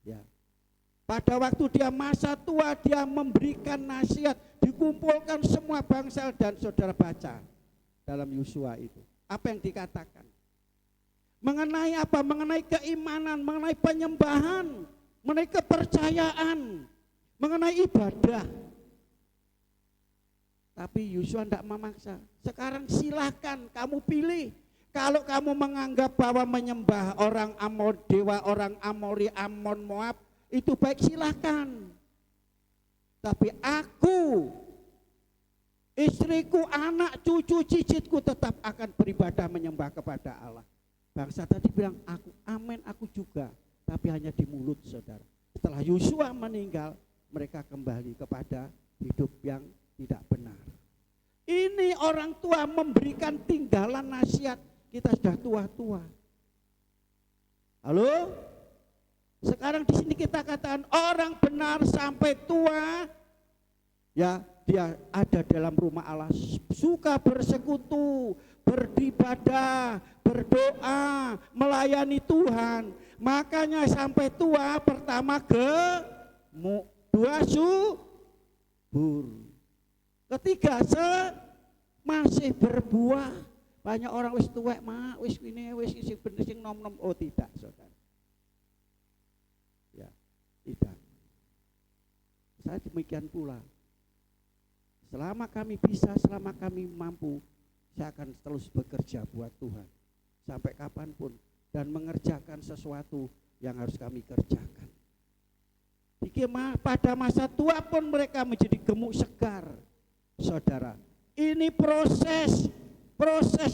Ya. Pada waktu dia masa tua, dia memberikan nasihat, dikumpulkan semua bangsa dan saudara baca dalam Yosua itu. Apa yang dikatakan? Mengenai apa? Mengenai keimanan, mengenai penyembahan, mengenai kepercayaan, mengenai ibadah. Tapi Yosua tidak memaksa. Sekarang silahkan kamu pilih. Kalau kamu menganggap bahwa menyembah orang Amor, dewa orang Amori, Amon, Moab, itu baik, silahkan. Tapi aku, istriku, anak, cucu, cicitku tetap akan beribadah menyembah kepada Allah. Bangsa tadi bilang, aku amin, aku juga. Tapi hanya di mulut saudara. Setelah Yosua meninggal, mereka kembali kepada hidup yang tidak benar. Ini orang tua memberikan tinggalan nasihat, kita sudah tua-tua. Halo? Sekarang di sini kita katakan orang benar sampai tua, ya dia ada dalam rumah Allah, suka bersekutu, beribadah, berdoa, melayani Tuhan. Makanya sampai tua pertama dua subur. Ketiga masih berbuah. Banyak orang wis tuwek mak, wis ini wis sing bener sing nom-nom. Oh tidak, saudara. Ya, tidak. Saya demikian pula. Selama kami bisa, selama kami mampu, saya akan terus bekerja buat Tuhan sampai kapanpun dan mengerjakan sesuatu yang harus kami kerjakan. Pada masa tua pun mereka menjadi gemuk segar, saudara. Ini proses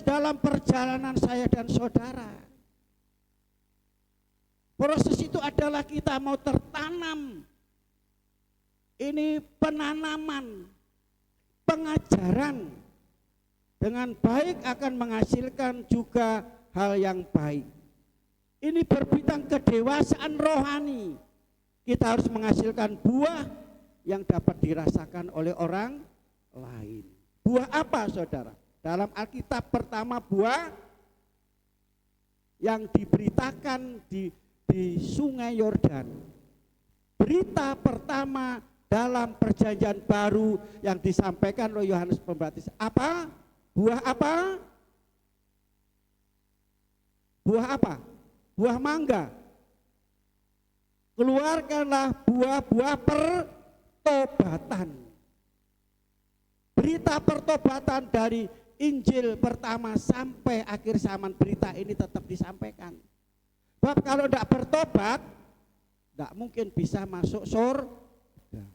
dalam perjalanan saya dan saudara. Proses itu adalah kita mau tertanam. Ini penanaman, pengajaran dengan baik akan menghasilkan juga hal yang baik. Ini berbidang kedewasaan rohani. Kita harus menghasilkan buah yang dapat dirasakan oleh orang lain. Buah apa, saudara? Dalam Alkitab pertama buah yang diberitakan di Sungai Yordan. Berita pertama dalam perjanjian baru yang disampaikan oleh Yohanes Pembaptis. Apa? Buah apa? Buah apa? Buah mangga. Keluarkanlah buah-buah pertobatan. Berita pertobatan dari Injil pertama sampai akhir zaman, berita ini tetap disampaikan. Sebab kalau tidak bertobat, tidak mungkin bisa masuk surga.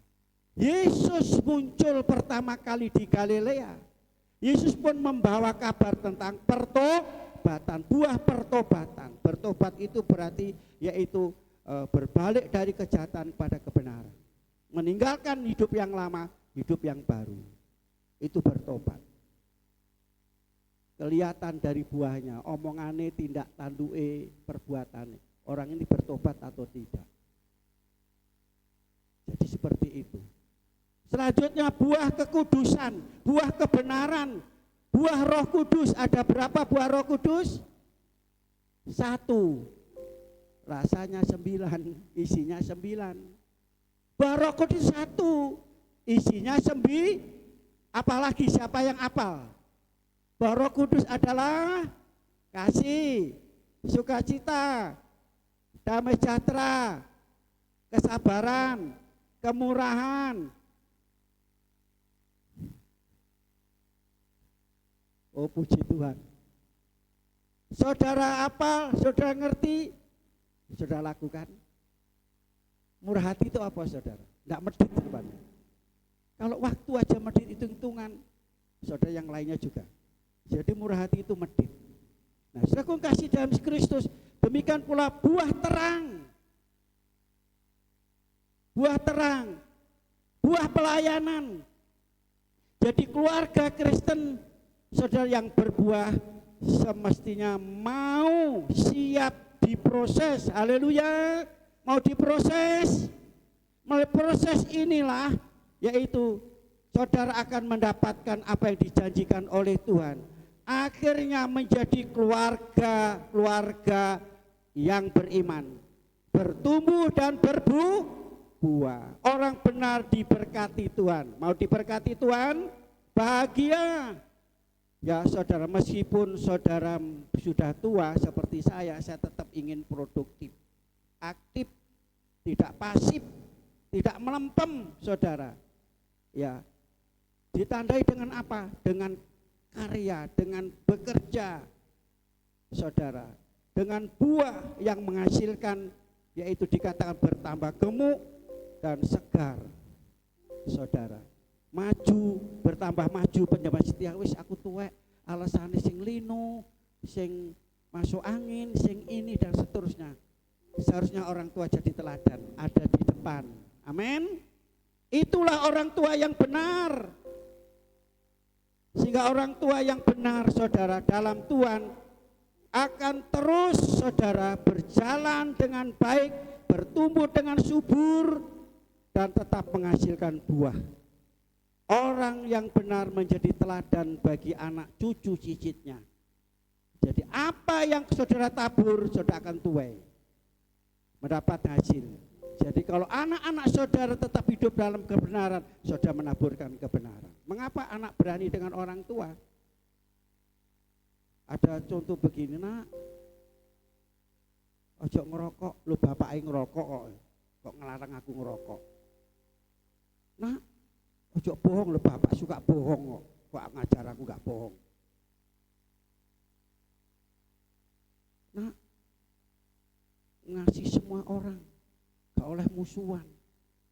Yesus muncul pertama kali di Galilea. Yesus pun membawa kabar tentang pertobatan, buah pertobatan. Bertobat itu berarti yaitu berbalik dari kejahatan pada kebenaran. Meninggalkan hidup yang lama, hidup yang baru. Itu bertobat. Kelihatan dari buahnya, omongannya, tindak tanduknya, perbuatannya. Orang ini bertobat atau tidak. Jadi seperti itu. Selanjutnya buah kekudusan, buah kebenaran, buah Roh Kudus. Ada berapa buah Roh Kudus? 1. Rasanya 9, isinya 9. Buah Roh Kudus 1, isinya 9. Apalagi siapa yang hafal? Buah Roh Kudus adalah kasih, sukacita, damai sejahtera, kesabaran, kemurahan. Oh puji Tuhan. Saudara hafal, saudara ngerti, saudara lakukan. Murah hati itu apa, saudara? Enggak medit depannya. Kalau waktu aja medit hitung-hitungan, saudara yang lainnya juga. Jadi murah hati itu medit. Nah, saudara kasih dalam Kristus, demikian pula buah terang. Buah terang, buah pelayanan. Jadi keluarga Kristen, saudara yang berbuah semestinya mau siap diproses. Haleluya. Mau diproses. Melalui proses inilah yaitu saudara akan mendapatkan apa yang dijanjikan oleh Tuhan. Akhirnya menjadi keluarga yang beriman, bertumbuh dan berbuah. Orang benar diberkati Tuhan. Mau diberkati Tuhan? Bahagia. Ya saudara, meskipun saudara sudah tua seperti saya tetap ingin produktif, aktif, tidak pasif, tidak melempem, saudara. Ya, ditandai dengan apa? Dengan karya, dengan bekerja, saudara. Dengan buah yang menghasilkan, yaitu dikatakan bertambah gemuk dan segar, saudara. Maju, bertambah maju, penyembah setia. Wis aku tuwek, alasane sing lino, sing masuk angin, sing ini dan seterusnya. Seharusnya orang tua jadi teladan, ada di depan. Amin. Itulah orang tua yang benar. Sehingga orang tua yang benar saudara dalam Tuhan akan terus saudara berjalan dengan baik, bertumbuh dengan subur dan tetap menghasilkan buah. Orang yang benar menjadi teladan bagi anak cucu cicitnya. Jadi apa yang saudara tabur, saudara akan tuai, mendapat hasil. Jadi kalau anak-anak saudara tetap hidup dalam kebenaran, saudara menaburkan kebenaran. Mengapa anak berani dengan orang tua? Ada contoh begini, nak, ojo ngerokok, lu bapak ngerokok kok ngelarang aku ngerokok. Nak, ojo bohong, lu bapak suka bohong kok ngajar aku gak bohong. Nak, ngasih semua orang, gak oleh musuhan.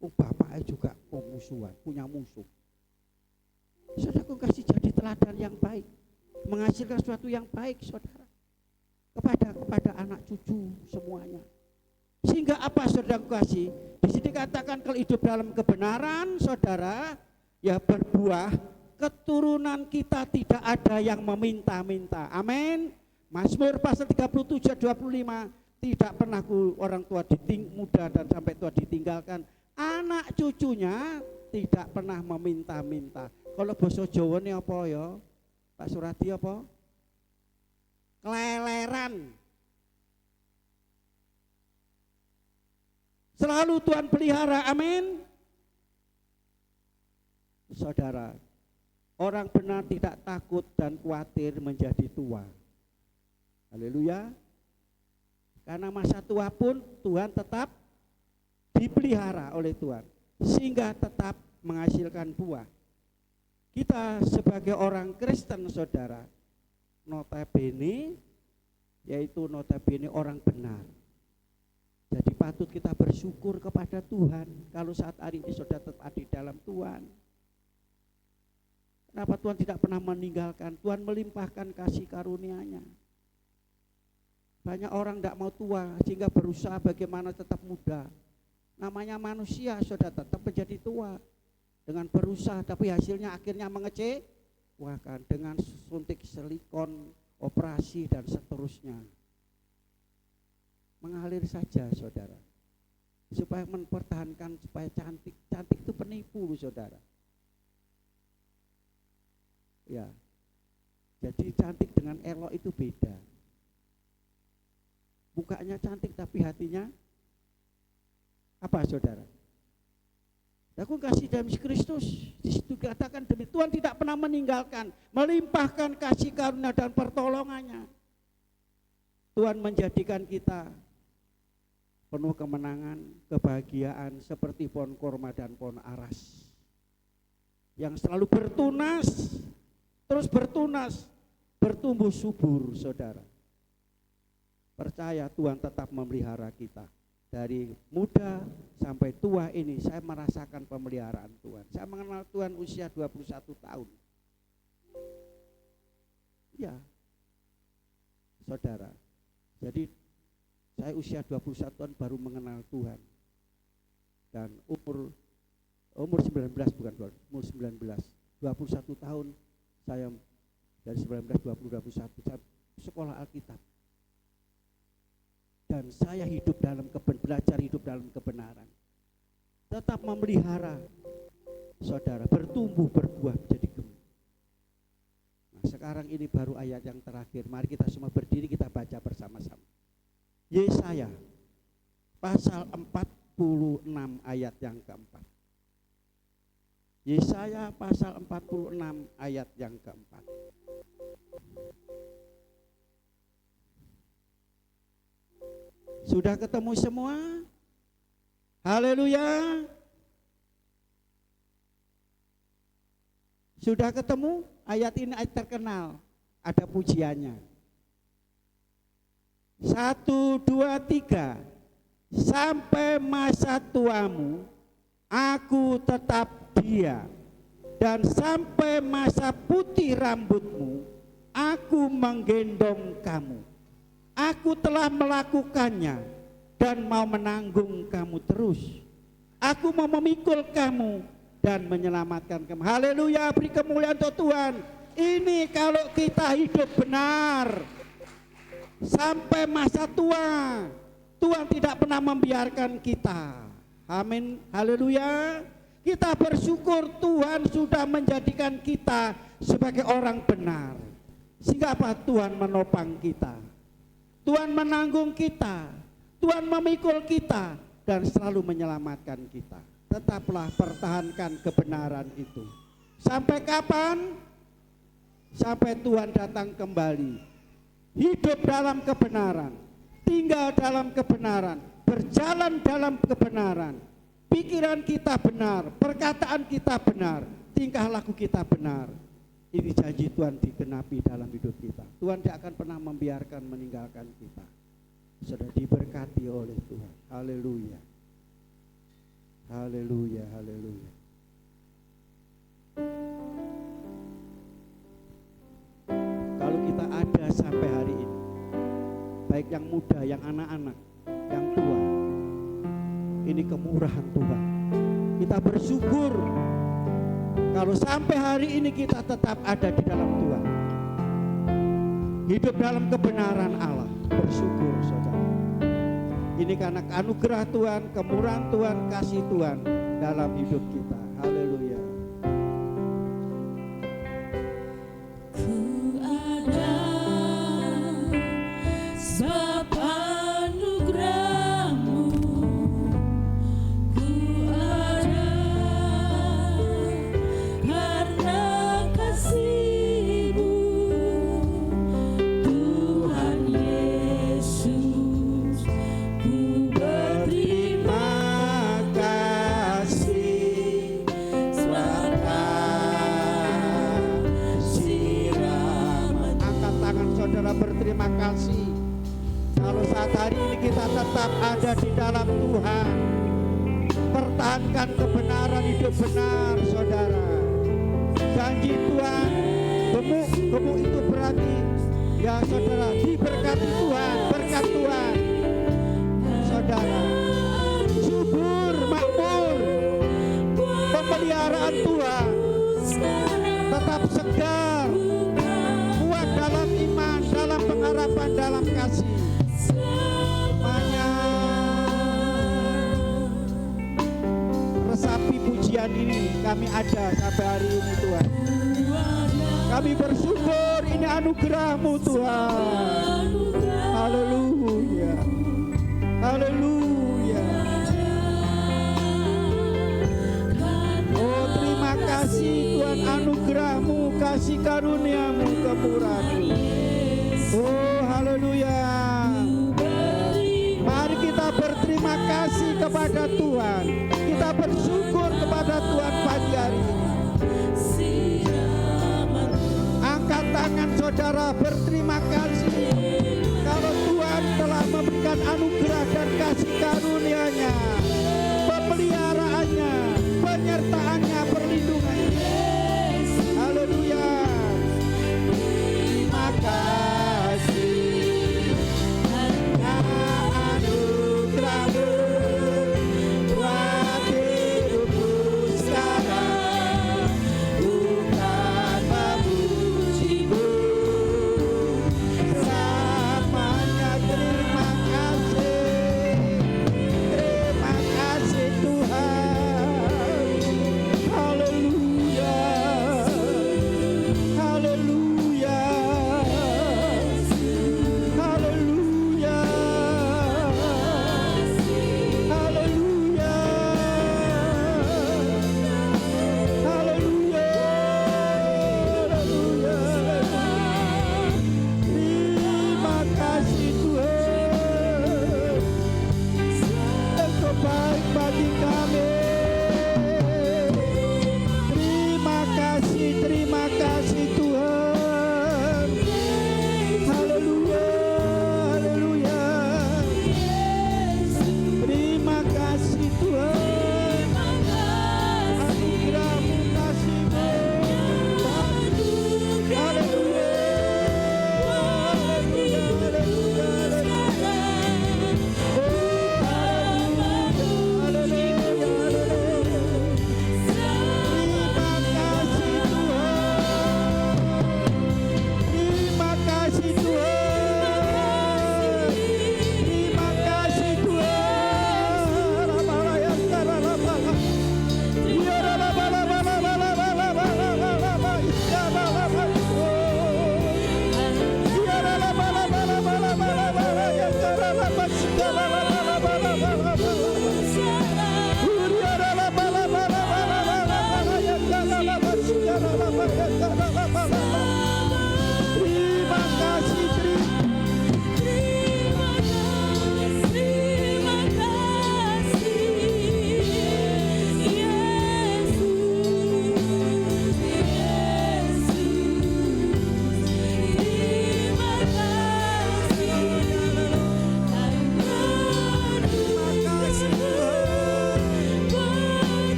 Bapaknya juga musuhan, punya musuh. Saudaraku kasih jadi teladan yang baik, menghasilkan sesuatu yang baik saudara kepada anak cucu semuanya. Sehingga apa saudaraku kasih? Di sini katakan kalau hidup dalam kebenaran saudara ya berbuah, keturunan kita tidak ada yang meminta-minta. Amin. Mazmur pasal 37 25, tidak pernah orang tua muda dan sampai tua ditinggalkan, anak cucunya tidak pernah meminta-minta. Kalau basa Jawa ini apa ya Pak Suradi, apa? Keleleran. Selalu Tuhan pelihara, amin. Saudara, orang benar tidak takut dan khawatir menjadi tua. Haleluya. Karena masa tua pun Tuhan tetap dipelihara oleh Tuhan, sehingga tetap menghasilkan buah. Kita sebagai orang Kristen saudara, notabene, yaitu notabene orang benar. Jadi patut kita bersyukur kepada Tuhan kalau saat hari ini saudara tetap di dalam Tuhan. Kenapa Tuhan tidak pernah meninggalkan? Tuhan melimpahkan kasih karunia-Nya. Banyak orang tidak mau tua sehingga berusaha bagaimana tetap muda. Namanya manusia saudara tetap menjadi tua dengan berusaha, tapi hasilnya akhirnya mengecewakan dengan suntik silikon, operasi dan seterusnya. Mengalir saja saudara, supaya mempertahankan supaya cantik. Cantik itu penipu saudara. Ya, jadi cantik dengan elok itu beda. Mukanya cantik tapi hatinya apa saudara? Aku kasih dalam Kristus. Di situ dikatakan demi Tuhan tidak pernah meninggalkan, melimpahkan kasih karunia dan pertolongannya. Tuhan menjadikan kita penuh kemenangan, kebahagiaan seperti pohon korma dan pohon aras yang selalu bertunas, terus bertunas, bertumbuh subur saudara. Percaya Tuhan tetap memelihara kita. Dari muda sampai tua ini saya merasakan pemeliharaan Tuhan. Saya mengenal Tuhan usia 21 tahun. Ya, saudara. Jadi saya usia 21 tahun baru mengenal Tuhan. Dan umur 19 bukan umur 19. 21 tahun saya dari 19 20 21 saya sekolah Alkitab. Dan saya hidup dalam belajar hidup dalam kebenaran. Tetap memelihara saudara, bertumbuh berbuah menjadi gemuk. Nah, sekarang ini baru ayat yang terakhir. Mari kita semua berdiri, kita baca bersama-sama. Yesaya pasal 46 ayat yang keempat. Yesaya pasal 46 ayat yang keempat. Sudah ketemu semua? Haleluya. Sudah ketemu? Ayat ini ayat terkenal, ada pujiannya. 1, 2, 3. Sampai masa tuamu aku tetap dia, dan sampai masa putih rambutmu aku menggendong kamu. Aku telah melakukannya dan mau menanggung kamu terus. Aku mau memikul kamu dan menyelamatkan kamu. Haleluya, beri kemuliaan untuk Tuhan. Ini kalau kita hidup benar sampai masa tua, Tuhan tidak pernah membiarkan kita. Amin, haleluya. Kita bersyukur Tuhan sudah menjadikan kita sebagai orang benar. Sehingga apa? Tuhan menopang kita, Tuhan menanggung kita, Tuhan memikul kita, dan selalu menyelamatkan kita. Tetaplah pertahankan kebenaran itu. Sampai kapan? Sampai Tuhan datang kembali. Hidup dalam kebenaran, tinggal dalam kebenaran, berjalan dalam kebenaran. Pikiran kita benar, perkataan kita benar, tingkah laku kita benar. Ini janji Tuhan digenapi dalam hidup kita. Tuhan tidak akan pernah membiarkan meninggalkan kita. Sudah diberkati oleh Tuhan. Haleluya. Haleluya, haleluya. Kalau kita ada sampai hari ini, baik yang muda, yang anak-anak, yang tua, ini kemurahan Tuhan. Kita bersyukur kalau sampai hari ini kita tetap ada di dalam Tuhan, hidup dalam kebenaran Allah. Bersyukur saudara. Ini karena anugerah Tuhan, kemurahan Tuhan, kasih Tuhan dalam hidup kita. Haleluya. Berterima kasih kalau saat hari ini kita tetap ada di dalam Tuhan. Pertahankan kebenaran, hidup benar saudara. Janji Tuhan, gemuk itu berarti ya saudara diberkati Tuhan, berkat Tuhan saudara. Subur, makmur, pemeliharaan Tuhan, tetap segar, kuat dalam iman, dalam pengharapan, dalam kasih. Resapi pujian ini kami ada sampai hari ini Tuhan. Kami bersyukur ini anugerah-Mu Tuhan. Haleluya. Haleluya. Oh terima kasih Tuhan, anugerah-Mu, kasih karunia-Mu, kemurahan-Mu. Oh haleluya. Mari kita berterima kasih kepada Tuhan. Kita bersyukur kepada Tuhan pagi hari ini. Angkat tangan saudara, berterima kasih kalau Tuhan telah memberikan anugerah dan kasih karunia-Nya, pemeliharaannya, penyertaannya, perlindungannya. Haleluya. Terima kasih anugerah-Mu buat hidupku sekarang. Bukan memuji-Mu selamanya. Terima kasih.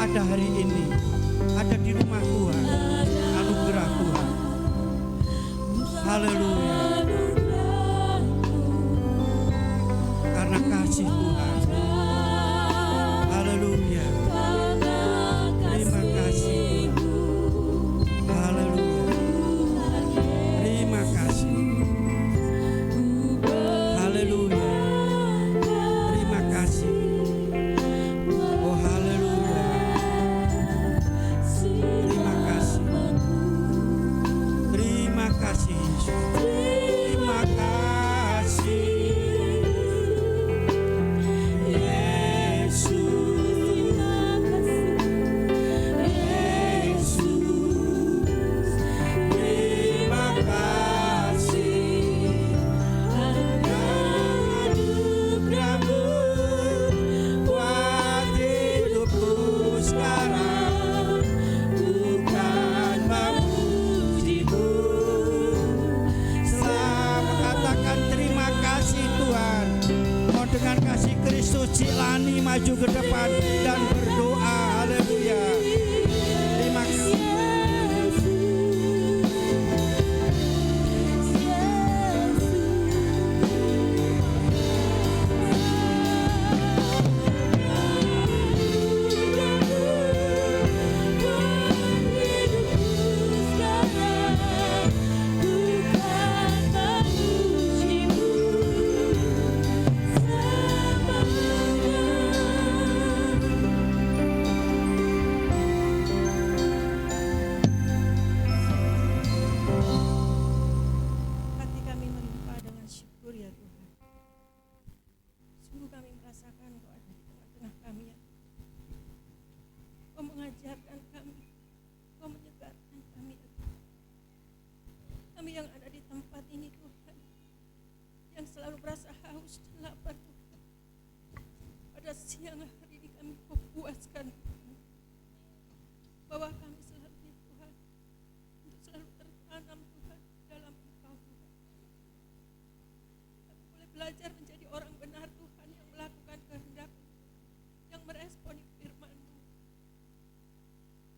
pada hari ini ada di rumah Tuhan, anugerah Tuhan. Haleluya. Karena kasih Tuhan. Haleluya. Terima kasih. Haleluya. Terima kasih. Haleluya. Terima kasih. Oh haleluya. Terima kasih. Terima kasih Yesus. Terima kasih. Dengan kasih Kristus Cilani maju ke depan dan berdoa. Haleluya. Terima kasih. Kami yang ada di tempat ini Tuhan, yang selalu merasa haus dan lapar Tuhan, pada siang hari ini kami mau puaskan Tuhan, bahwa kami selanjutnya Tuhan untuk selalu tertanam Tuhan dalam Engkau Tuhan. Kami boleh belajar menjadi orang benar Tuhan, yang melakukan kehendak, yang meresponi firman-Mu.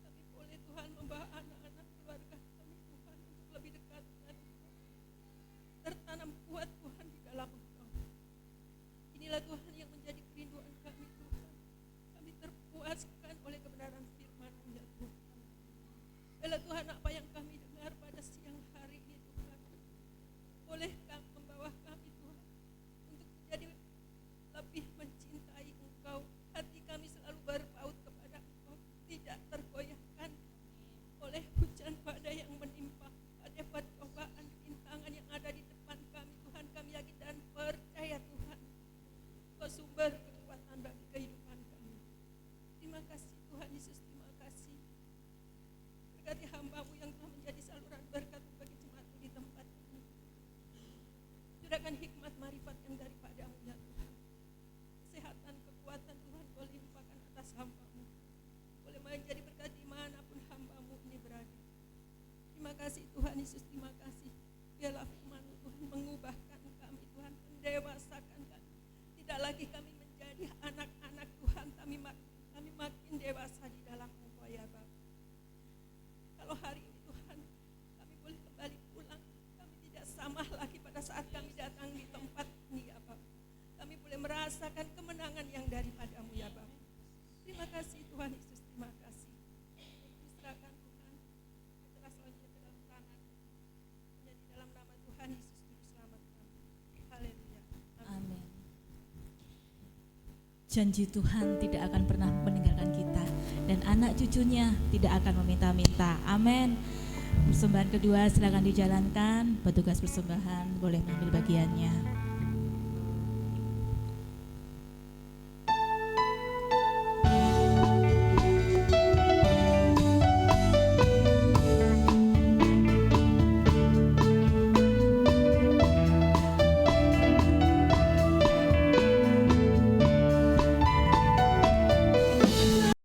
Kami boleh Tuhan membawa anak-anak keluarga kami Tuhan untuk lebih dekat dengan Tuhan, tertanam kuat Tuhan di dalam Engkau. Inilah Tuhan yang menjadi kerinduan kami Tuhan. Kami terpuaskan oleh kebenaran firman-Mu ya Tuhan. Bila Tuhan apa yang kami dengar pada siang hari ini Tuhan, bolehkah membawa kami Tuhan untuk menjadi lebih mencintai Engkau. Hati kami selalu berpaut kepada Engkau, tidak tergoyahkan oleh hujan badai yang menimpa, ada percobaan, rintangan yang ada di depan kami Tuhan. Kami yakin dan percaya Tuhan, Kau sumber kekuatan bagi kehidupan kami. Terima kasih Tuhan Yesus, terima kasih. Berkati hamba-Mu yang telah menjadi saluran berkat bagi jemaat-Mu di tempat ini. Curahkan hikmat marifat yang daripada-Mu ya Tuhan. Kesehatan, kekuatan Tuhan Kau limpahkan atas hamba-Mu. Boleh menjadi berkat dimanapun hamba-Mu ini berada. Terima kasih Tuhan Yesus, terima kasih. Biarlah firman-Mu Tuhan mengubahkan kami Tuhan, mendewasakan kami. Tidak lagi kami menjadi anak-anak Tuhan, kami makin dewasa di dalam Engkau ya Bapa. Kalau hari ini Tuhan kami boleh kembali pulang, kami tidak sama lagi pada saat kami datang di tempat ini ya Bapa. Kami boleh merasakan kemenangan yang daripada-Mu ya Bapa. Terima kasih Tuhan Yesus, terima kasih. Diserahkan Tuhan, acara selanjutnya ke dalam tangan. Hanya di dalam nama Tuhan Yesus Juru Selamat kami. Haleluya. Amin. Janji Tuhan tidak akan pernah meninggalkan kita, dan anak cucunya tidak akan meminta-minta. Amin. Persembahan kedua silakan dijalankan. Petugas persembahan boleh mengambil bagiannya.